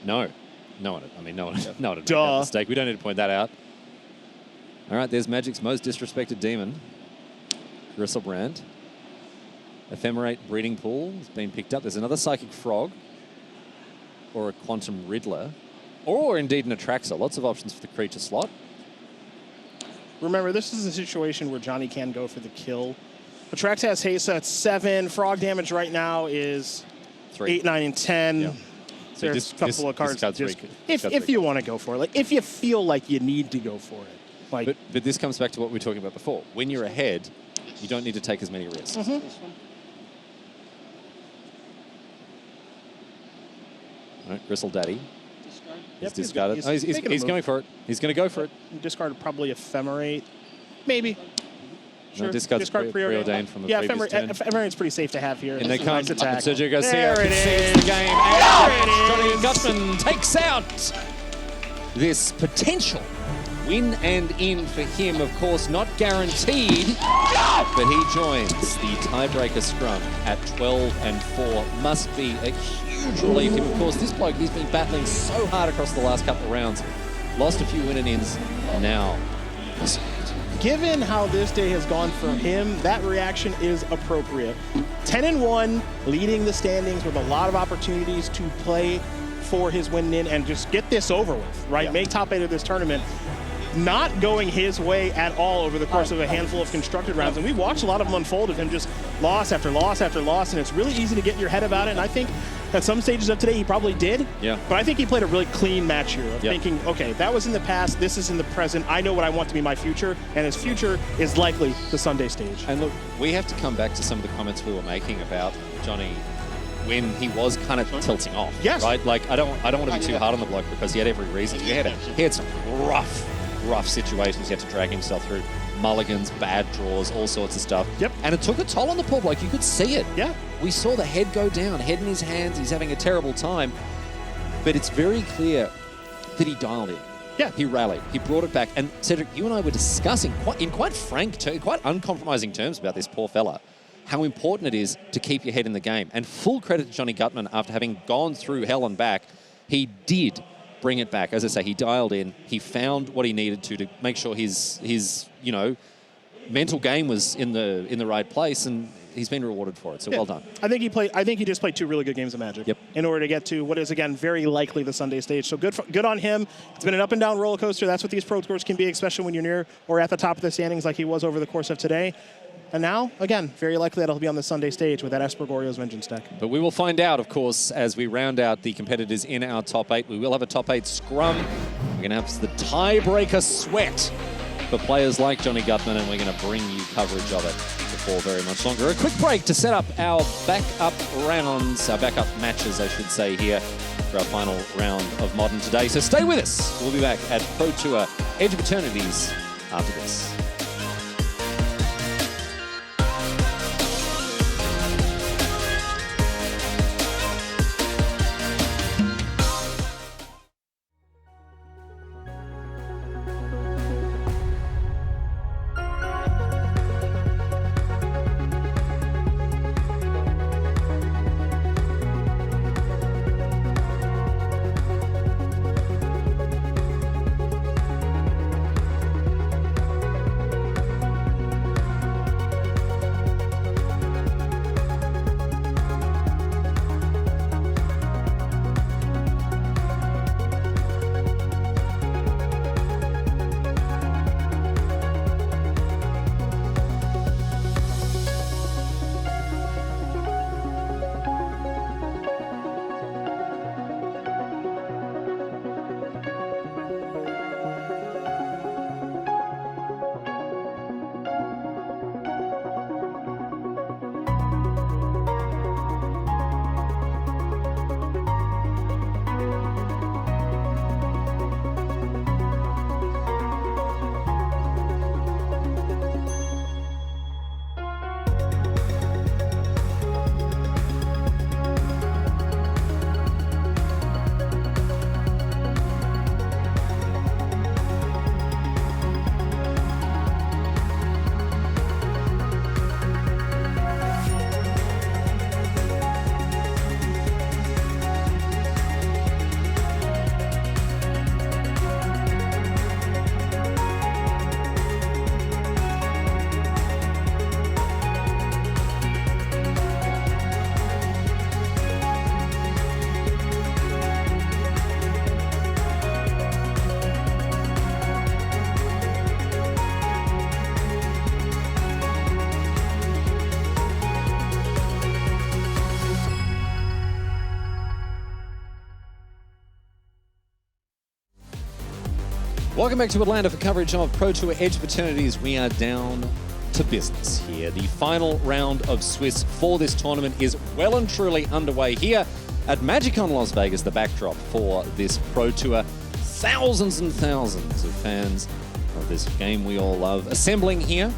No one would make that Duh. mistake. We don't need to point that out. All right, there's Magic's most disrespected demon, Gristlebrand. Ephemerate Breeding Pool has been picked up. There's another Psychic Frog, or a Quantum Riddler, or indeed an Atraxa. Lots of options for the creature slot. Remember, this is a situation where Jonny can go for the kill. Atraxa has haste at 7. Frog damage right now is 3. 8, 9, and 10. Yeah. So There's a couple of cards. discard Just, three. if you want to go for it, like if you feel like you need to go for it, like. But this comes back to what we were talking about before. When you're ahead, you don't need to take as many risks. Mm-hmm. All right, Gristle Daddy. Discard. He's discarded. He's Oh, he's making a move. going for it. He's going to go for it. Discard probably Ephemerate, maybe. No, discard's preordained from the previous turn. Ephemerate's pretty safe to have here. And they This is a come. nice attack. Sergio Garcia There it concedes the is. game. There And it Jonny is. Guttman takes out this potential win and in for him. Of course, not guaranteed, but he joins the tiebreaker scrum at 12-4. Must be a huge relief. Of course, this bloke, he's been battling so hard across the last couple of rounds. Lost a few win and ins. Now, Given how this day has gone for him, that reaction is appropriate. 10-1, leading the standings with a lot of opportunities to play for his win-in and just get this over with, right? Yeah. Make top 8 of this tournament. Not going his way at all over the course of a handful of constructed rounds. And we watched a lot of them unfold of him just loss after loss after loss, and it's really easy to get in your head about it. And I think at some stages of today he probably did. Yeah. But I think he played a really clean match here of Yep. thinking, okay, that was in the past, this is in the present. I know what I want to be my future, and his future is likely the Sunday stage. and look, we have to come back to some of the comments we were making about Jonny when he was kind of tilting off. Yes. Right? Like, I don't want to be too hard on the bloke because he had every reason. He had some rough situations he had to drag himself through. Mulligans, bad draws, all sorts of stuff. Yep. And it took a toll on the poor bloke. You could see it. Yeah. We saw the head go down, head in his hands. He's having a terrible time. But it's very clear that he dialed in. Yeah. He rallied. He brought it back. And Cedric, you and I were discussing in quite frank, quite uncompromising terms about this poor fella, how important it is to keep your head in the game. And full credit to Jonny Guttman, after having gone through hell and back, he did bring it back. As I say, he dialed in. He found what he needed to make sure his mental game was in the right place, and he's been rewarded for it. So well done. I think he just played 2 really good games of Magic. Yep. In order to get to what is again very likely the Sunday stage. So good on him. It's been an up and down roller coaster. That's what these pro tours can be, especially when you're near or at the top of the standings like he was over the course of today. And now, again, very likely that he'll be on the Sunday stage with that Esper Goryo's Vengeance deck. But we will find out, of course, as we round out the competitors in our top 8. We will have a top 8 scrum. We're going to have the tiebreaker sweat for players like Jonny Guttman, and we're going to bring you coverage of it before very much longer. A quick break to set up our backup rounds, our backup matches, I should say, here for our final round of Modern today. So stay with us. We'll be back at Pro Tour Edge of Eternities after this. Welcome back to Atlanta for coverage of Pro Tour Edge fraternities. We are down to business here. The final round of Swiss for this tournament is well and truly underway here at MagicCon Las Vegas, the backdrop for this Pro Tour. Thousands and thousands of fans of this game we all love assembling here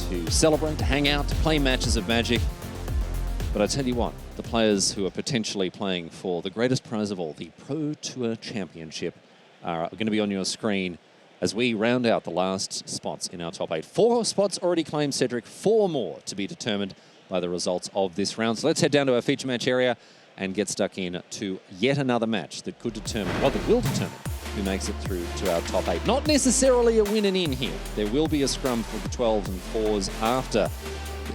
to celebrate, to hang out, to play matches of Magic. But I tell you what, the players who are potentially playing for the greatest prize of all, the Pro Tour Championship, are going to be on your screen as we round out the last spots in our top 8. 4 spots already claimed, Cedric. 4 more to be determined by the results of this round. So let's head down to our feature match area and get stuck in to yet another match that could determine, well, that will determine who makes it through to our top 8. Not necessarily a win and in here. There will be a scrum for the 12s and 4s after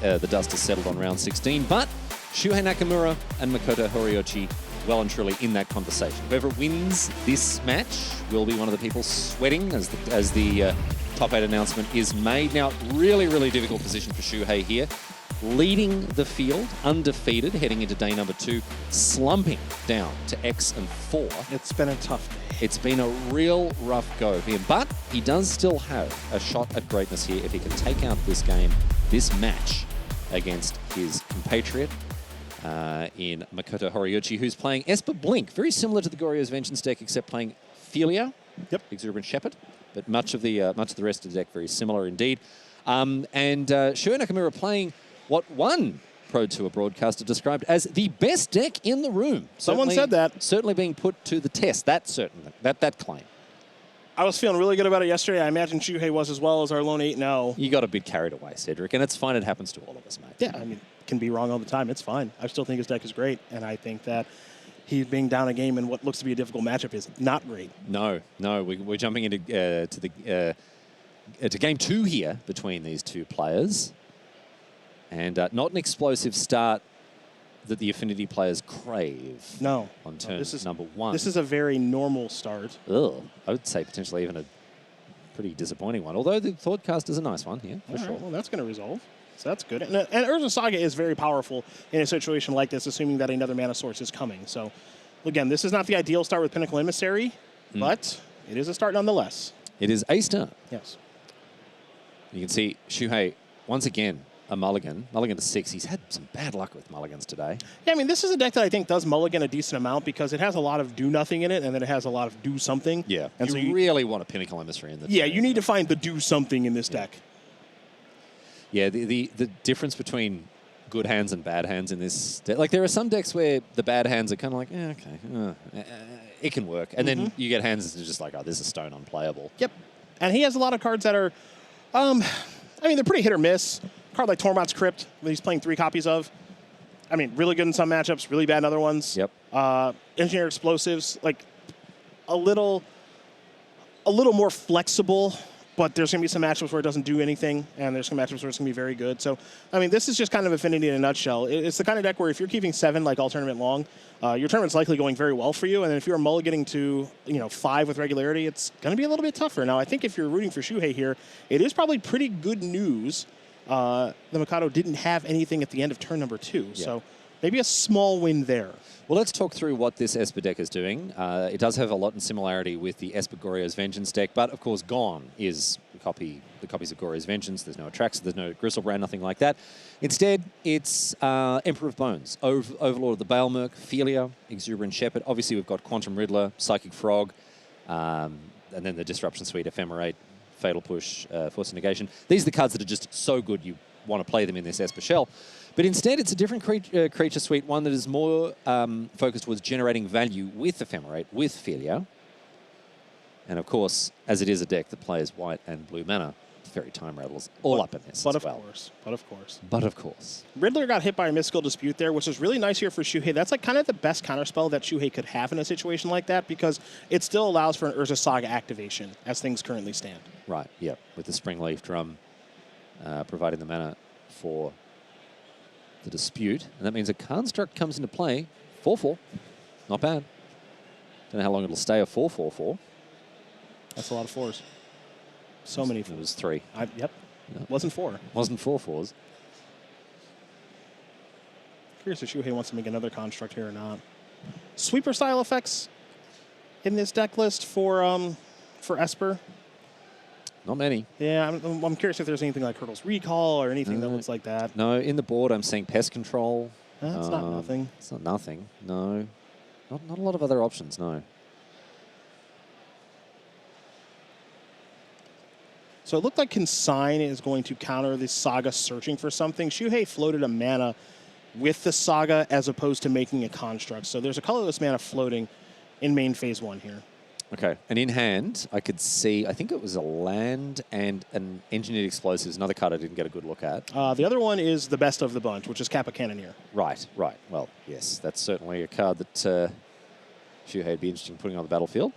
the dust has settled on round 16, but Shuhei Nakamura and Makoto Horiuchi well and truly in that conversation. Whoever wins this match will be one of the people sweating as the top 8 announcement is made. Now, really, really difficult position for Shuhei here. Leading the field, undefeated, heading into day number 2, slumping down to X and 4. It's been a tough day. It's been a real rough go for him, but he does still have a shot at greatness here if he can take out this game, this match, against his compatriot in Makoto Horiuchi, who's playing Esper Blink, very similar to the Goryo's Vengeance deck, except playing Felia, Exuberant Shepherd, but much of the rest of the deck very similar indeed. And Shuhei Nakamura playing what one Pro Tour broadcaster described as the best deck in the room. Someone said that. Certainly being put to the test. That claim. I was feeling really good about it yesterday. I imagine Shuhei was as well as our lone 8-0. You got a bit carried away, Cedric, and it's fine. It happens to all of us, mate. Yeah, I mean, can be wrong all the time. It's fine. I still think his deck is great, and I think that he's being down a game in what looks to be a difficult matchup is not great. No, we're jumping into to game 2 here between these two players, and not an explosive start that the Affinity players crave. No, on turn number 1. This is a very normal start. Ugh, I would say potentially even a pretty disappointing one. Although the Thoughtcast is a nice one here for sure. Well, that's going to resolve. So that's good. And Urza Saga is very powerful in a situation like this, assuming that another mana source is coming. So, again, this is not the ideal start with Pinnacle Emissary, but it is a start nonetheless. It is a start. Yes. You can see Shuhei, once again, a mulligan to 6. He's had some bad luck with mulligans today. Yeah, I mean, this is a deck that I think does mulligan a decent amount because it has a lot of do nothing in it, and then it has a lot of do something. Yeah, and you so really want a Pinnacle Emissary in the Yeah, you need to find the do something in this deck. Yeah, the difference between good hands and bad hands in this deck, like there are some decks where the bad hands are kind of like, okay, it can work. And then you get hands that are just like, oh, this is stone unplayable. Yep. And he has a lot of cards that are, I mean, they're pretty hit or miss. A card like Tormod's Crypt, that he's playing 3 copies of. I mean, really good in some matchups, really bad in other ones. Yep. Engineer Explosives, like a little more flexible, but there's going to be some matchups where it doesn't do anything, and there's some matchups where it's going to be very good. So, I mean, this is just kind of Affinity in a nutshell. It's the kind of deck where if you're keeping 7, like all tournament long, your tournament's likely going very well for you, and then if you're mulliganing to 5 with regularity, it's going to be a little bit tougher. Now, I think if you're rooting for Shuhei here, it is probably pretty good news the Makoto didn't have anything at the end of turn number 2, so maybe a small win there. Well, let's talk through what this Esper deck is doing. It does have a lot in similarity with the Esper Goryo's Vengeance deck, but of course gone is the copies of Goryo's Vengeance. There's no Atraxa, there's no Gristlebrand, nothing like that. Instead, it's Emperor of Bones, Overlord of the Baelmerk, Felia, Exuberant Shepherd. Obviously, we've got Quantum Riddler, Psychic Frog, and then the Disruption Suite, Ephemerate, Fatal Push, Force of Negation. These are the cards that are just so good you want to play them in this Esper shell. But instead, it's a different creature suite, one that is more focused towards generating value with Ephemerate, with Felia. And of course, as it is a deck that plays white and blue mana, Fairy Time Rattles all up in this as well. But of course. Riddler got hit by a Mystical Dispute there, which is really nice here for Shuhei. That's like kind of the best counterspell that Shuhei could have in a situation like that because it still allows for an Urza Saga activation as things currently stand. Right, yep, with the Springleaf Drum providing the mana for the Dispute. And that means a Construct comes into play, 4/4. Not bad. Don't know how long it'll stay a 4/4 for. That's a lot of 4s. So many 4s. It was 3. Yep. Wasn't 4. Wasn't 4 4s. Curious if Shuhei wants to make another construct here or not. Sweeper style effects in this deck list for for Esper? Not many. Yeah, I'm curious if there's anything like Hurdle's Recall or anything that looks like that. No, in the board I'm seeing Pest Control. That's not nothing. It's not nothing, no. Not a lot of other options, no. So it looked like Consign is going to counter this Saga searching for something. Shuhei floated a mana with the Saga as opposed to making a construct. So there's a colorless mana floating in main phase 1 here. Okay, and in hand, I could see, I think it was a land and an Engineered Explosives, another card I didn't get a good look at. The other one is the best of the bunch, which is Kappa Cannoneer. Right. Well, yes, that's certainly a card that Shuhei would be interested in putting on the battlefield.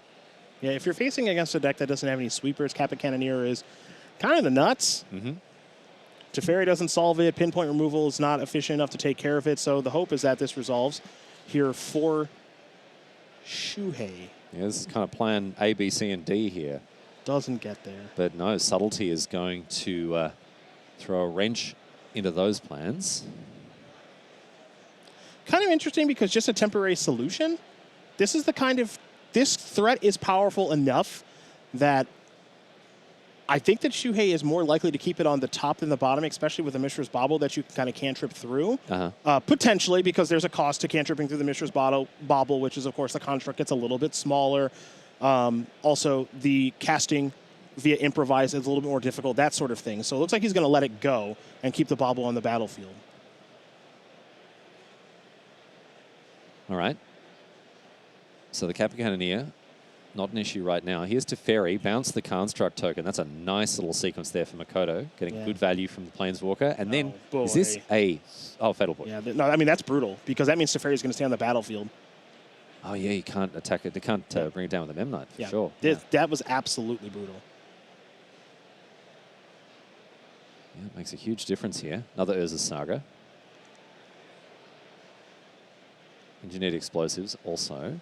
Yeah, if you're facing against a deck that doesn't have any sweepers, Kappa Cannoneer is kind of the nuts. Mm-hmm. Teferi doesn't solve it. Pinpoint removal is not efficient enough to take care of it. So the hope is that this resolves here for Shuhei. Yeah, this is kind of plan A, B, C, and D here. Doesn't get there. But no, Subtlety is going to throw a wrench into those plans. Kind of interesting because just a temporary solution. This is the kind of... This threat is powerful enough that I think that Shuhei is more likely to keep it on the top than the bottom, especially with the Mishra's Bauble that you can kind of cantrip through. Potentially, because there's a cost to cantripping through the Mishra's Bauble, which is, of course, the construct gets a little bit smaller. Also, the casting via Improvise is a little bit more difficult, that sort of thing. So it looks like he's going to let it go and keep the Bauble on the battlefield. All right. So the Kappa Cannoneer, not an issue right now. Here's Teferi, bounce the Construct token. That's a nice little sequence there for Makoto, getting good value from the Planeswalker. And then, is this a... Oh, Fatal Push. Yeah, no, I mean, that's brutal, because that means Teferi's going to stay on the battlefield. Oh, yeah, you can't attack it. They can't bring it down with the Memnite, for sure. That was absolutely brutal. Yeah, it makes a huge difference here. Another Urza's Saga. Engineered Explosives also.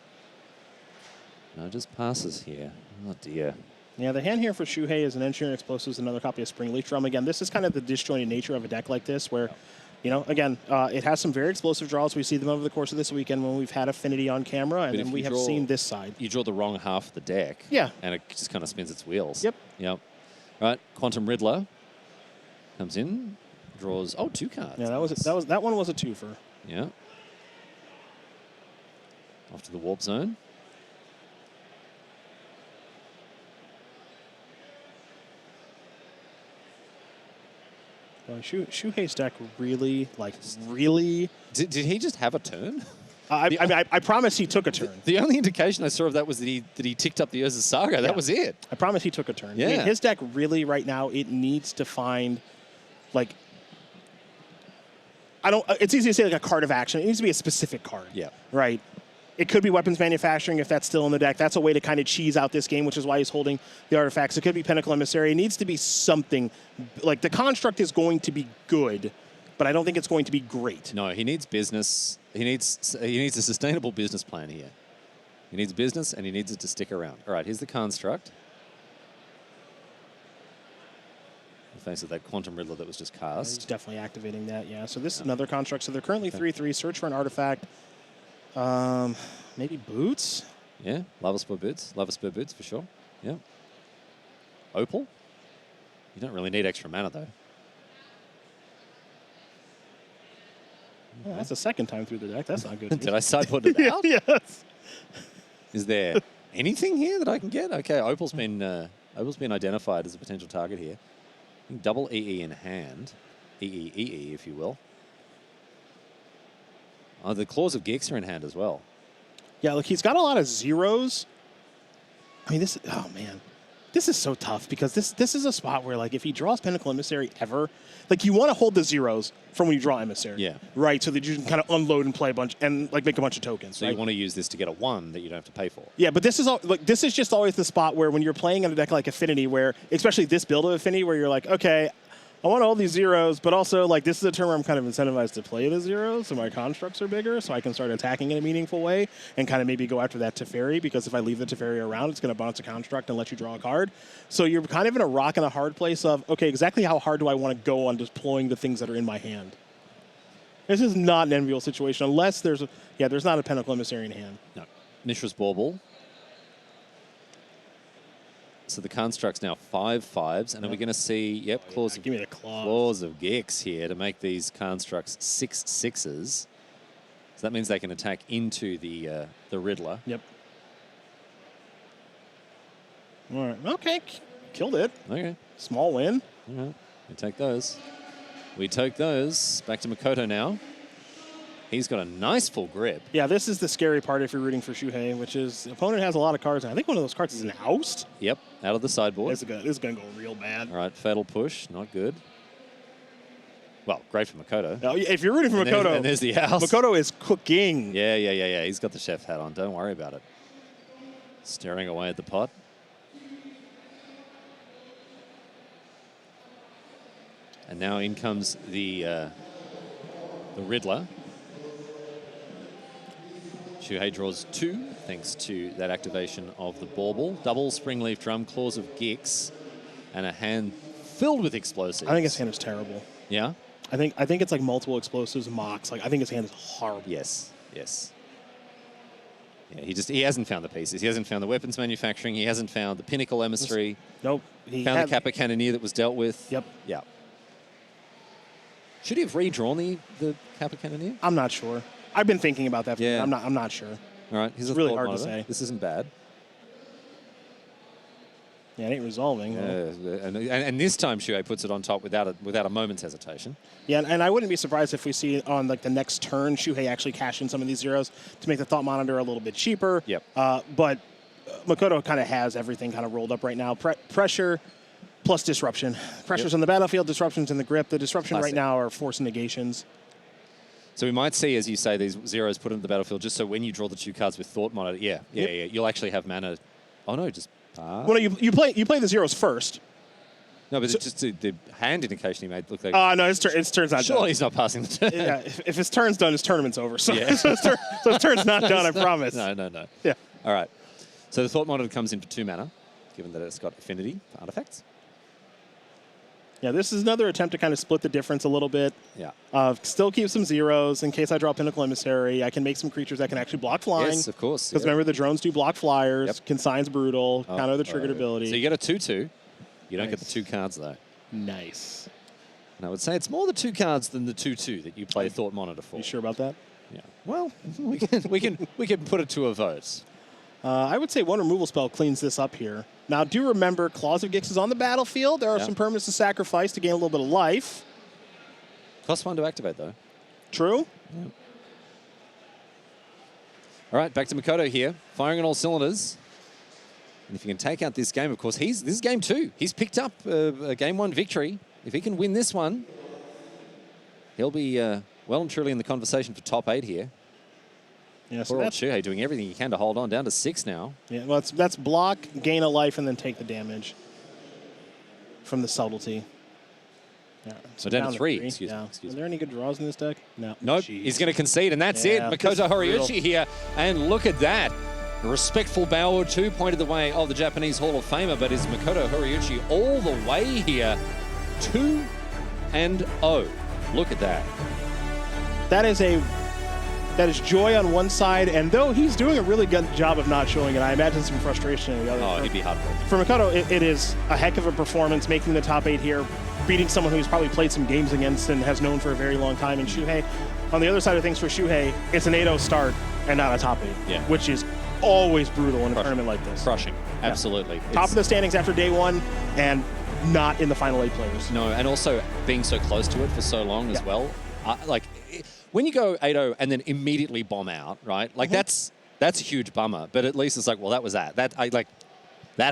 No, just passes here. Oh, dear. Yeah, the hand here for Shuhei is an Engineered Explosives, another copy of Spring Leaf Drum. Again, this is kind of the disjointed nature of a deck like this where, you know, again, it has some very explosive draws. We see them over the course of this weekend when we've had Affinity on camera, and then we have seen this side. You draw the wrong half of the deck. Yeah. And it just kind of spins its wheels. Yep. All right, Quantum Riddler comes in, draws, 2 cards. Yeah, that one was a twofer. Yeah. Off to the Warp Zone. Shuhei's deck really. Did he just have a turn? I promise he took a turn. The only indication I saw of that was that he ticked up the Urza's Saga. That was it. I promise he took a turn. Yeah. I mean, his deck really right now, it needs to find, like, it's easy to say like a card of action. It needs to be a specific card. Yeah. Right. It could be weapons manufacturing if that's still in the deck. That's a way to kind of cheese out this game, which is why he's holding the artifacts. It could be Pinnacle Emissary. It needs to be something. Like, the construct is going to be good, but I don't think it's going to be great. No, he needs business. He needs a sustainable business plan here. He needs business, and he needs it to stick around. All right, here's the construct. In the face of that Quantum Riddler that was just cast. He's definitely activating that, yeah. So this is another construct. So they're currently 3/3. Search for an artifact. Maybe Boots? Yeah, Lava Spur Boots. Lava Spur Boots for sure. Yeah. Opal? You don't really need extra mana, though. Oh, that's the second time through the deck. That's not good. Did I sideboard it out? Yes. Is there anything here that I can get? Okay, Opal's been identified as a potential target here. I think double EE in hand. EE, if you will. Oh, the Claws of Geeks are in hand as well. Yeah, look, he's got a lot of zeros. I mean, oh man. This is so tough because this is a spot where, like, if he draws Pinnacle Emissary ever, like, you want to hold the zeros from when you draw Emissary. Yeah. Right, so that you can kind of unload and play a bunch and, like, make a bunch of tokens. So right? you want to use this to get a 1 that you don't have to pay for. Yeah, but this is just always the spot where when you're playing in a deck like Affinity, where, especially this build of Affinity, where you're like, okay, I want all these zeros, but also, like, this is a turn where I'm kind of incentivized to play the zeros, so my constructs are bigger, so I can start attacking in a meaningful way and kind of maybe go after that Teferi, because if I leave the Teferi around, it's going to bounce a construct and let you draw a card. So you're kind of in a rock and a hard place of, okay, exactly how hard do I want to go on deploying the things that are in my hand? This is not an enviable situation unless there's not a Pinnacle Emissary in hand. No. Mishra's Bauble. So the construct's now 5/5s, and are we going to see, yep, claws, Give me the claws. claws of Gex here to make these constructs 6/6s. So that means they can attack into the Riddler. Yep. All right. Okay. Killed it. Okay. Small win. All right. We take those. We take those. Back to Makoto now. He's got a nice full grip. Yeah, this is the scary part if you're rooting for Shuhei, which is the opponent has a lot of cards. And I think one of those cards is an oust. Yep, out of the sideboard. This is going to go real bad. All right, fatal push, not good. Well, great for Makoto. Now, if you're rooting for Makoto, and there's the house. Makoto is cooking. Yeah. He's got the chef hat on. Don't worry about it. Staring away at the pot. And now in comes the Riddler. Shuhei draws 2, thanks to that activation of the bauble. Double Springleaf Drum, Claws of Gex, and a hand filled with explosives. I think his hand is terrible. Yeah? I think it's like multiple explosives, mocks. Like I think his hand is horrible. Yes. Yeah, he hasn't found the pieces. He hasn't found the weapons manufacturing. He hasn't found the Pinnacle Emissary. Nope. Found the Kappa Cannoneer that was dealt with. Yep. Yeah. Should he have redrawn the Kappa Cannoneer? I'm not sure. I've been thinking about that. Yeah. I'm not sure. All right. Here's It's a really thought hard to monitor. say. This isn't bad. Yeah, it ain't resolving. And this time Shuhei puts it on top without a moment's hesitation. Yeah, and I wouldn't be surprised if we see on like the next turn Shuhei actually cash in some of these zeros to make the thought monitor a little bit cheaper. Yep. But Makoto kind of has everything kind of rolled up right now. Pressure plus disruption. Pressure's on the battlefield, disruption's in the grip. The disruption Classic. right now are force negations. So we might see, as you say, these zeros put into the battlefield just so when you draw the 2 cards with Thought Monitor, yeah, you'll actually have mana. Oh no, just pass. Well, you play the zeros first. No, but it's just the hand indication he made look like. No, his turn's not Surely done. he's not passing the turn. Yeah, if his turn's done, his tournament's over. So, Yeah. so his turn's not done, I promise. No. Yeah. All right. So the Thought Monitor comes in for 2 mana, given that it's got affinity for artifacts. Yeah, this is another attempt to kind of split the difference a little bit. Yeah. Still keep some zeros in case I draw Pinnacle Emissary. I can make some creatures that can actually block flying. Yes, of course. Because remember, the drones do block flyers. Yep. Consign's brutal. Counter the triggered ability. So you get a 2/2. You don't get the Nice. 2 cards though. Nice. And I would say it's more the 2 cards than the 2/2 that you play Thought Monitor for. You sure about that? Yeah. Well, we can put it to a vote. I would say one removal spell cleans this up here. Now, do remember, Claws of Gex is on the battlefield. There are some permanents to sacrifice to gain a little bit of life. Costs 1 to activate though. True. Yeah. All right, back to Makoto here, firing on all cylinders. And if you can take out this game, of course, this is game 2. He's picked up a game 1 victory. If he can win this one, he'll be well and truly in the conversation for top 8 here. Yeah, so Poor old that's, Shuhei doing everything he can to hold on, down to 6 now. yeah, well, that's block, gain a life, and then take the damage from the subtlety. Yeah, So down to 3, excuse me. Are there any good draws in this deck? No. Nope, Jeez. he's going to concede, and that's Yeah, it. Makoto that's Horiuchi brutal. here, and look at that. A respectful bow or 2 pointed the way of the Japanese Hall of Famer, but is Makoto Horiuchi all the way here? 2-0. Look at that. That is joy on one side, and though he's doing a really good job of not showing it, I imagine some frustration on the other. Oh, he'd be heartbroken. For Makoto, it is a heck of a performance, making the top 8 here, beating someone who's probably played some games against and has known for a very long time. And Shuhei, on the other side of things for Shuhei, it's an 8-0 start and not a top 8, Yeah. which is always brutal in a tournament like this. Crushing, absolutely. Top of the standings after day 1, and not in the final 8 players. No, and also being so close to it for so long as well. When you go 8-0 and then immediately bomb out, right? Like that's a huge bummer. But at least it's like, well, that was that. That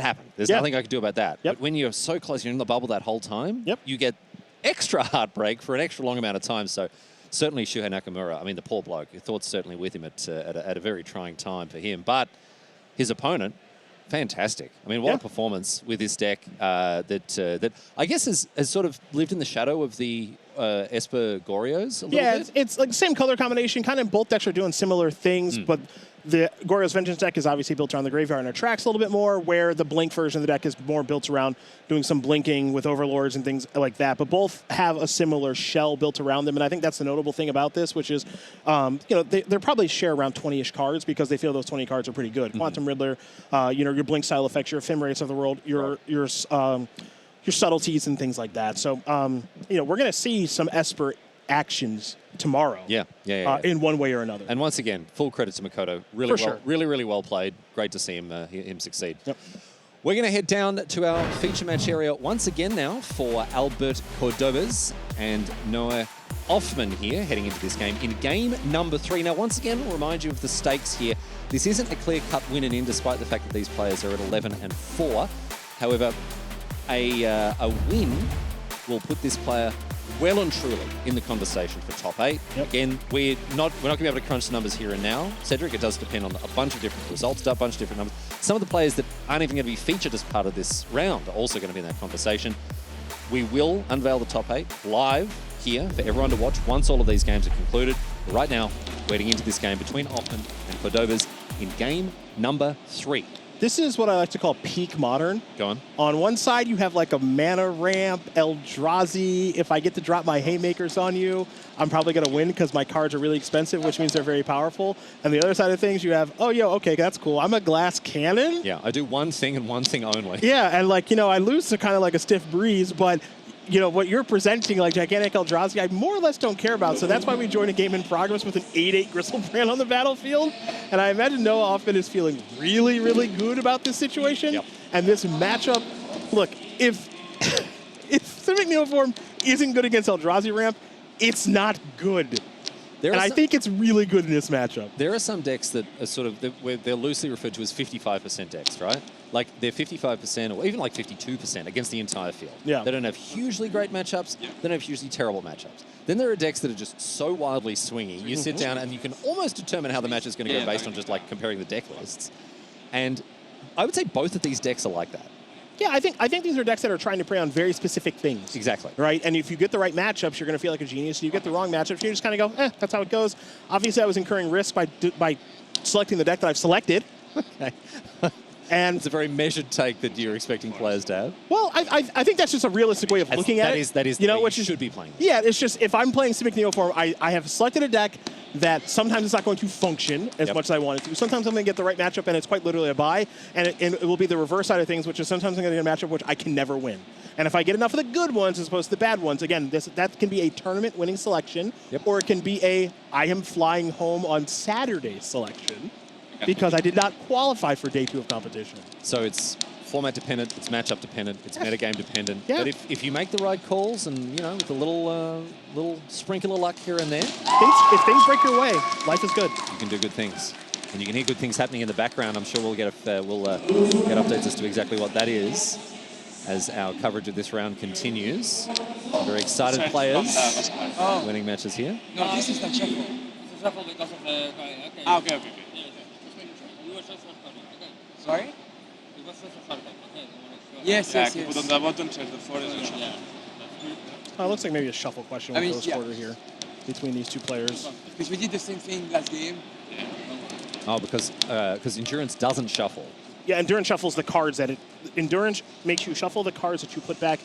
happened. There's nothing I could do about that. Yep. But when you're so close, you're in the bubble that whole time. Yep. You get extra heartbreak for an extra long amount of time. So certainly Shuhei Nakamura. I mean, the poor bloke. Your thoughts certainly with him at a very trying time for him. But his opponent, fantastic. I mean, what a performance with this deck that I guess has sort of lived in the shadow of the Esper Gorios a little bit. It's like the same color combination. Kind of both decks are doing similar things, but The Goryo's Vengeance deck is obviously built around the graveyard and attracts a little bit more, where the Blink version of the deck is more built around doing some blinking with Overlords and things like that. But both have a similar shell built around them, and I think that's the notable thing about this, which is, they probably share around 20-ish cards because they feel those 20 cards are pretty good. Quantum Riddler, your Blink style effects, your Ephemerate of the world, your subtleties and things like that. So, we're going to see some Esper actions tomorrow. Yeah. In one way or another. And once again, full credit to Makoto. Really well played. Great to see him succeed. Yep. We're going to head down to our feature match area once again now for Albert Codobes and Noah Offman here heading into this game in game number 3. Now, once again, we'll remind you of the stakes here. This isn't a clear-cut win and in, despite the fact that these players are at 11-4. However, a win will put this player well and truly in the conversation for top 8. Yep. Again, we're not going to be able to crunch the numbers here and now, Cedric. It does depend on a bunch of different results, a bunch of different numbers. Some of the players that aren't even going to be featured as part of this round are also going to be in that conversation. We will unveil the top 8 live here for everyone to watch once all of these games are concluded. But right now, we're into this game between Offman and Codobes in game number 3. This is what I like to call peak modern. Go on. On one side, you have like a mana ramp, Eldrazi. If I get to drop my haymakers on you, I'm probably going to win because my cards are really expensive, which means they're very powerful. And the other side of things, you have, okay, that's cool. I'm a glass cannon. Yeah, I do one thing and one thing only. Yeah, and I lose to kind of like a stiff breeze, but what you're presenting, like Gigantic Eldrazi, I more or less don't care about. So that's why we join a game in progress with an 8/8 Gristlebrand on the battlefield. And I imagine Noah Offman is feeling really, really good about this situation. Yep. And this matchup, look, if Simic Neoform isn't good against Eldrazi ramp, it's not good. I think it's really good in this matchup. There are some decks that are sort of, they're loosely referred to as 55% decks, right? Like they're 55% or even like 52% against the entire field. Yeah. They don't have hugely great matchups. They don't have hugely terrible matchups. Then there are decks that are just so wildly swingy. You sit down and you can almost determine how the match is going to go based on just like comparing the deck lists. And I would say both of these decks are like that. Yeah, I think these are decks that are trying to prey on very specific things. Exactly. Right? And if you get the right matchups, you're going to feel like a genius. And you get the wrong matchups, you just kind of go, that's how it goes. Obviously, I was incurring risk by selecting the deck that I've selected. Okay. And it's a very measured take that you're expecting players to have. Well, I think that's just a realistic way of looking at it. That is the way you should be playing. Yeah, it's just if I'm playing Simic Neoform, I have selected a deck that sometimes it's not going to function as much as I want it to. Sometimes I'm going to get the right matchup, and it's quite literally a buy. And it will be the reverse side of things, which is sometimes I'm going to get a matchup which I can never win. And if I get enough of the good ones as opposed to the bad ones, again, that can be a tournament-winning selection, or it can be I am flying home on Saturday selection because I did not qualify for day 2 of competition. So it's format dependent, it's matchup dependent, it's metagame dependent. Yeah. But if you make the right calls and with a little sprinkle of luck here and there, if things break your way, life is good. You can do good things, and you can hear good things happening in the background. I'm sure we'll get get updates as to exactly what that is as our coverage of this round continues. Very excited players winning matches here. No, this is the shuffle. It's a shuffle because of the guy. Okay. Okay. You were just okay. Sorry? It was just a shuffle. Okay. Yes. Put on the button, check the 4 is shuffle. It looks like maybe a shuffle question with those quarter here between these two players. Because we did the same thing last game. Oh, because Endurance doesn't shuffle. Yeah, Endurance shuffles the cards Endurance makes you shuffle the cards that you put back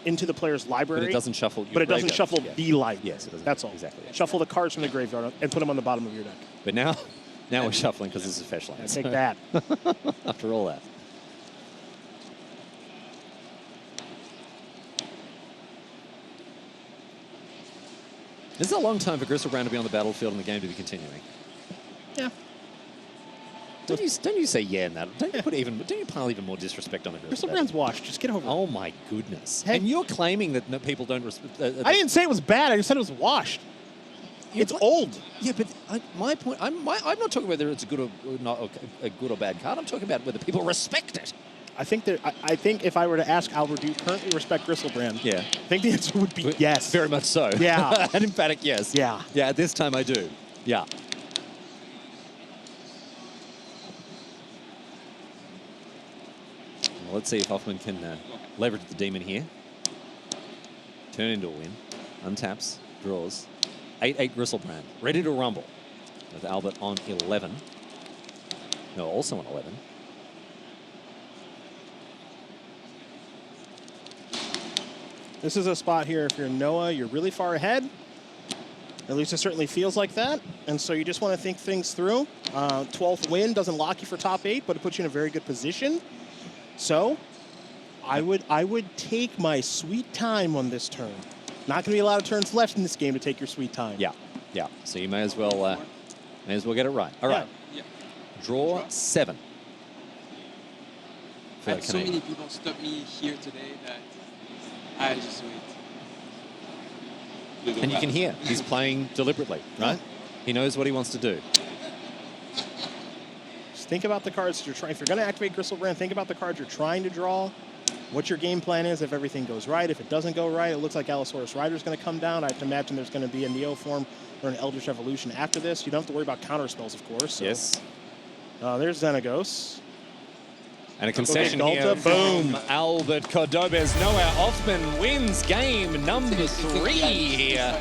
into the player's library. But it doesn't shuffle your But it doesn't graveyard. shuffle the library. Yes, it doesn't. That's all. Exactly. Yeah. Shuffle the cards from the graveyard and put them on the bottom of your deck. But now we're shuffling because this is Fetchland. Take that. After all that. This is a long time for Gristlebrand to be on the battlefield and the game to be continuing. Yeah. Don't you say yeah in that? Don't you pile even more disrespect on the Gristlebrand's washed. Just get over it. Oh my goodness! Hey. And you're claiming that people don't respect. I didn't say it was bad. I just said it was washed. It's old. Yeah, but my point. I'm not talking whether it's a good or not a good or bad card. I'm talking about whether people respect it. I think if I were to ask Albert, do you currently respect Gristlebrand? Yeah. I think the answer would be yes. Very much so. Yeah. An emphatic yes. Yeah. Yeah. At this time, I do. Yeah. Well, let's see if Offman can leverage the demon here. Turn into a win. Untaps. Draws. 8/8 Gristlebrand. Ready to rumble. With Albert on 11. No, also on 11. This is a spot here, if you're Noah, you're really far ahead. At least it certainly feels like that. And so you just want to think things through. 12th win doesn't lock you for top 8, but it puts you in a very good position. So I would take my sweet time on this turn. Not going to be a lot of turns left in this game to take your sweet time. Yeah, yeah. So you may as well get it right. All right. Yeah. Draw 7. I had so many people stop me here today that I just wait. And you can hear he's playing deliberately, right? He knows what he wants to do. Just think about the cards you're trying. If you're going to activate Gristlebrand, think about the cards you're trying to draw. What your game plan is if everything goes right. If it doesn't go right, it looks like Allosaurus Rider's going to come down. I have to imagine there's going to be a Neoform or an Eldritch Evolution after this. You don't have to worry about counter spells, of course. So. Yes. There's Xenagos. And a concession Okay, here boom. from Albert Codobes. Noah Offman wins game number 3 here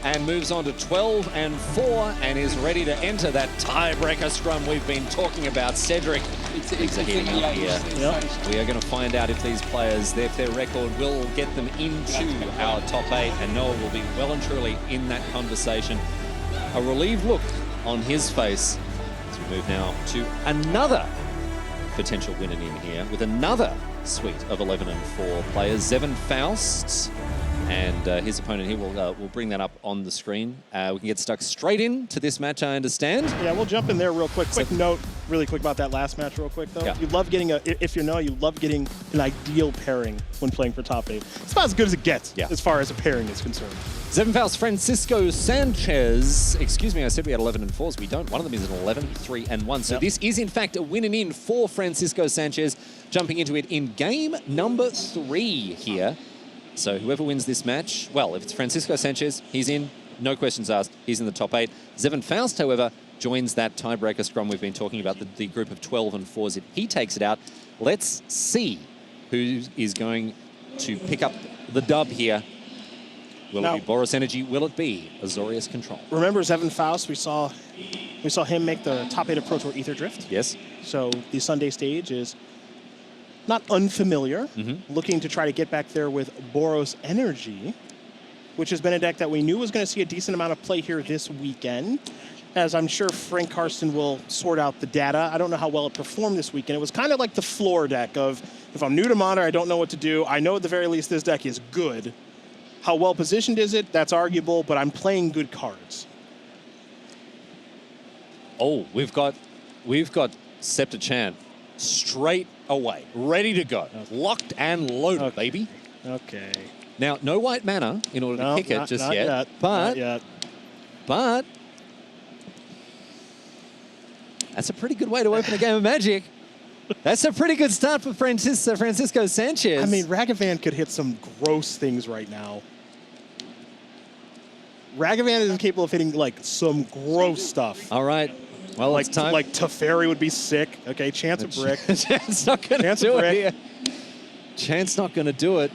and moves on to 12 and 4 and is ready to enter that tiebreaker scrum we've been talking about. Cedric, things are heating up here. Yep. We are going to find out if these players, if their record will get them into our top 8, and Noah will be well and truly in that conversation. A relieved look on his face as we move now to another potential winner in here with another suite of 11 and 4 players. Zevon Faust and his opponent here. We'll bring that up on the screen. We can get stuck straight into this match, I understand. Yeah, we'll jump in there real quick. Quick note, really quick about that last match real quick, though. Yeah. You love getting if you know, you love getting an ideal pairing when playing for top 8. It's about as good as it gets as far as a pairing is concerned. Zevon Faust, Francisco Sanchez. Excuse me, I said we had 11 and 4s. We don't. One of them is an 11, 3 and 1. So this is, in fact, a win and in for Francisco Sanchez, jumping into it in game number 3 here. So whoever wins this match, well, if it's Francisco Sanchez, he's in. No questions asked. He's in the top 8. Zevon Faust, however, joins that tiebreaker scrum we've been talking about, the group of 12 and 4s. If he takes it out, let's see who is going to pick up the dub here. Will it be Boros Energy? Will it be Azorius Control? Remember Zevon Faust? We saw him make the top 8 approach or Ether Drift. Yes. So the Sunday stage is not unfamiliar. Looking to try to get back there with Boros Energy, which has been a deck that we knew was going to see a decent amount of play here this weekend. As I'm sure Frank Karsten will sort out the data. I don't know how well it performed this weekend. It was kind of like the floor deck of, if I'm new to Modern, I don't know what to do. I know at the very least this deck is good. How well positioned is it? That's arguable, but I'm playing good cards. Oh, we've got Scepter Chant straight away, ready to go. Locked and loaded, baby. Okay. Now, no white mana in order to kick it just yet. Not yet. But that's a pretty good way to open a game of Magic. That's a pretty good start for Francisco Sanchez. I mean, Ragavan could hit some gross things right now. Ragavan is capable of hitting, like, some gross stuff. All right. Well, like, it's time. Like, Teferi would be sick. Okay, Chance of Brick. Chance not going to do it here. Chance not going to do it.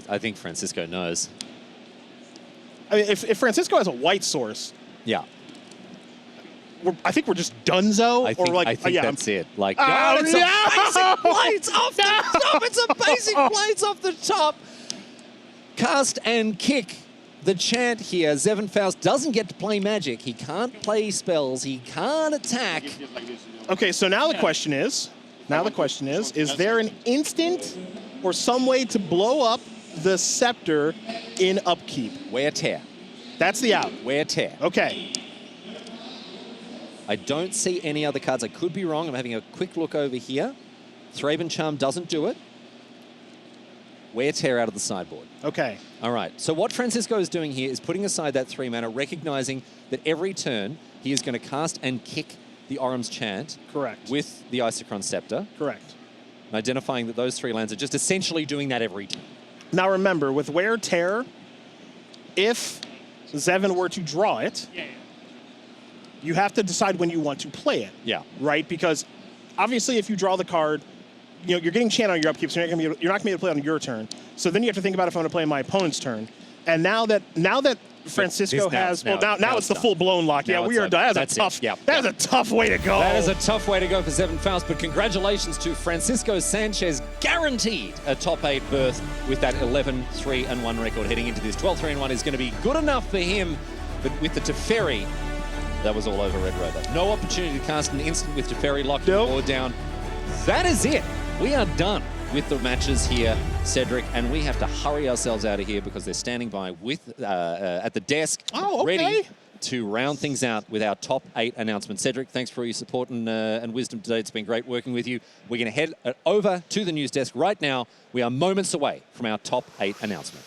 I think Francisco knows. I mean, if Francisco has a white source, yeah, I think we're just donezo. I think that's it. Like, oh, it's a basic blades off the top. It's a basic blades off the top. Cast and kick the chant here. Zevon Faust doesn't get to play Magic. He can't play spells. He can't attack. Okay, so now the question is, is there an instant or some way to blow up the Scepter in upkeep? Wear Tear. That's the out. Wear Tear. Okay. I don't see any other cards. I could be wrong. I'm having a quick look over here. Thraben Charm doesn't do it. Wear Tear out of the sideboard. Okay. All right. So what Francisco is doing here is putting aside that 3 mana, recognizing that every turn he is going to cast and kick the Orum's Chant. Correct. With the Isochron Scepter. Correct. And identifying that those 3 lands are just essentially doing that every turn. Now remember, with Wear Tear, if Zevon were to draw it, you have to decide when you want to play it. Yeah. Right? Because obviously if you draw the card, you know, you're getting Chant on your upkeep, so you're not going to be able to play it on your turn. So then you have to think about if I'm going to play on my opponent's turn. And now that Francisco has, now it's the full-blown lock. Now Yeah, that's a tough way to go. That is a tough way to go for Seven Faust, but congratulations to Francisco Sanchez, guaranteed a top 8 berth with that 11-3-1 record heading into this. 12-3-1 is going to be good enough for him, but with the Teferi, that was all over Red Rover. No opportunity to cast an instant with Teferi locked or down. That is it. We are done with the matches here, Cedric, and we have to hurry ourselves out of here because they're standing by with at the desk, ready to round things out with our top 8 announcement. Cedric, thanks for your support and wisdom today. It's been great working with you. We're going to head over to the news desk right now. We are moments away from our top 8 announcement.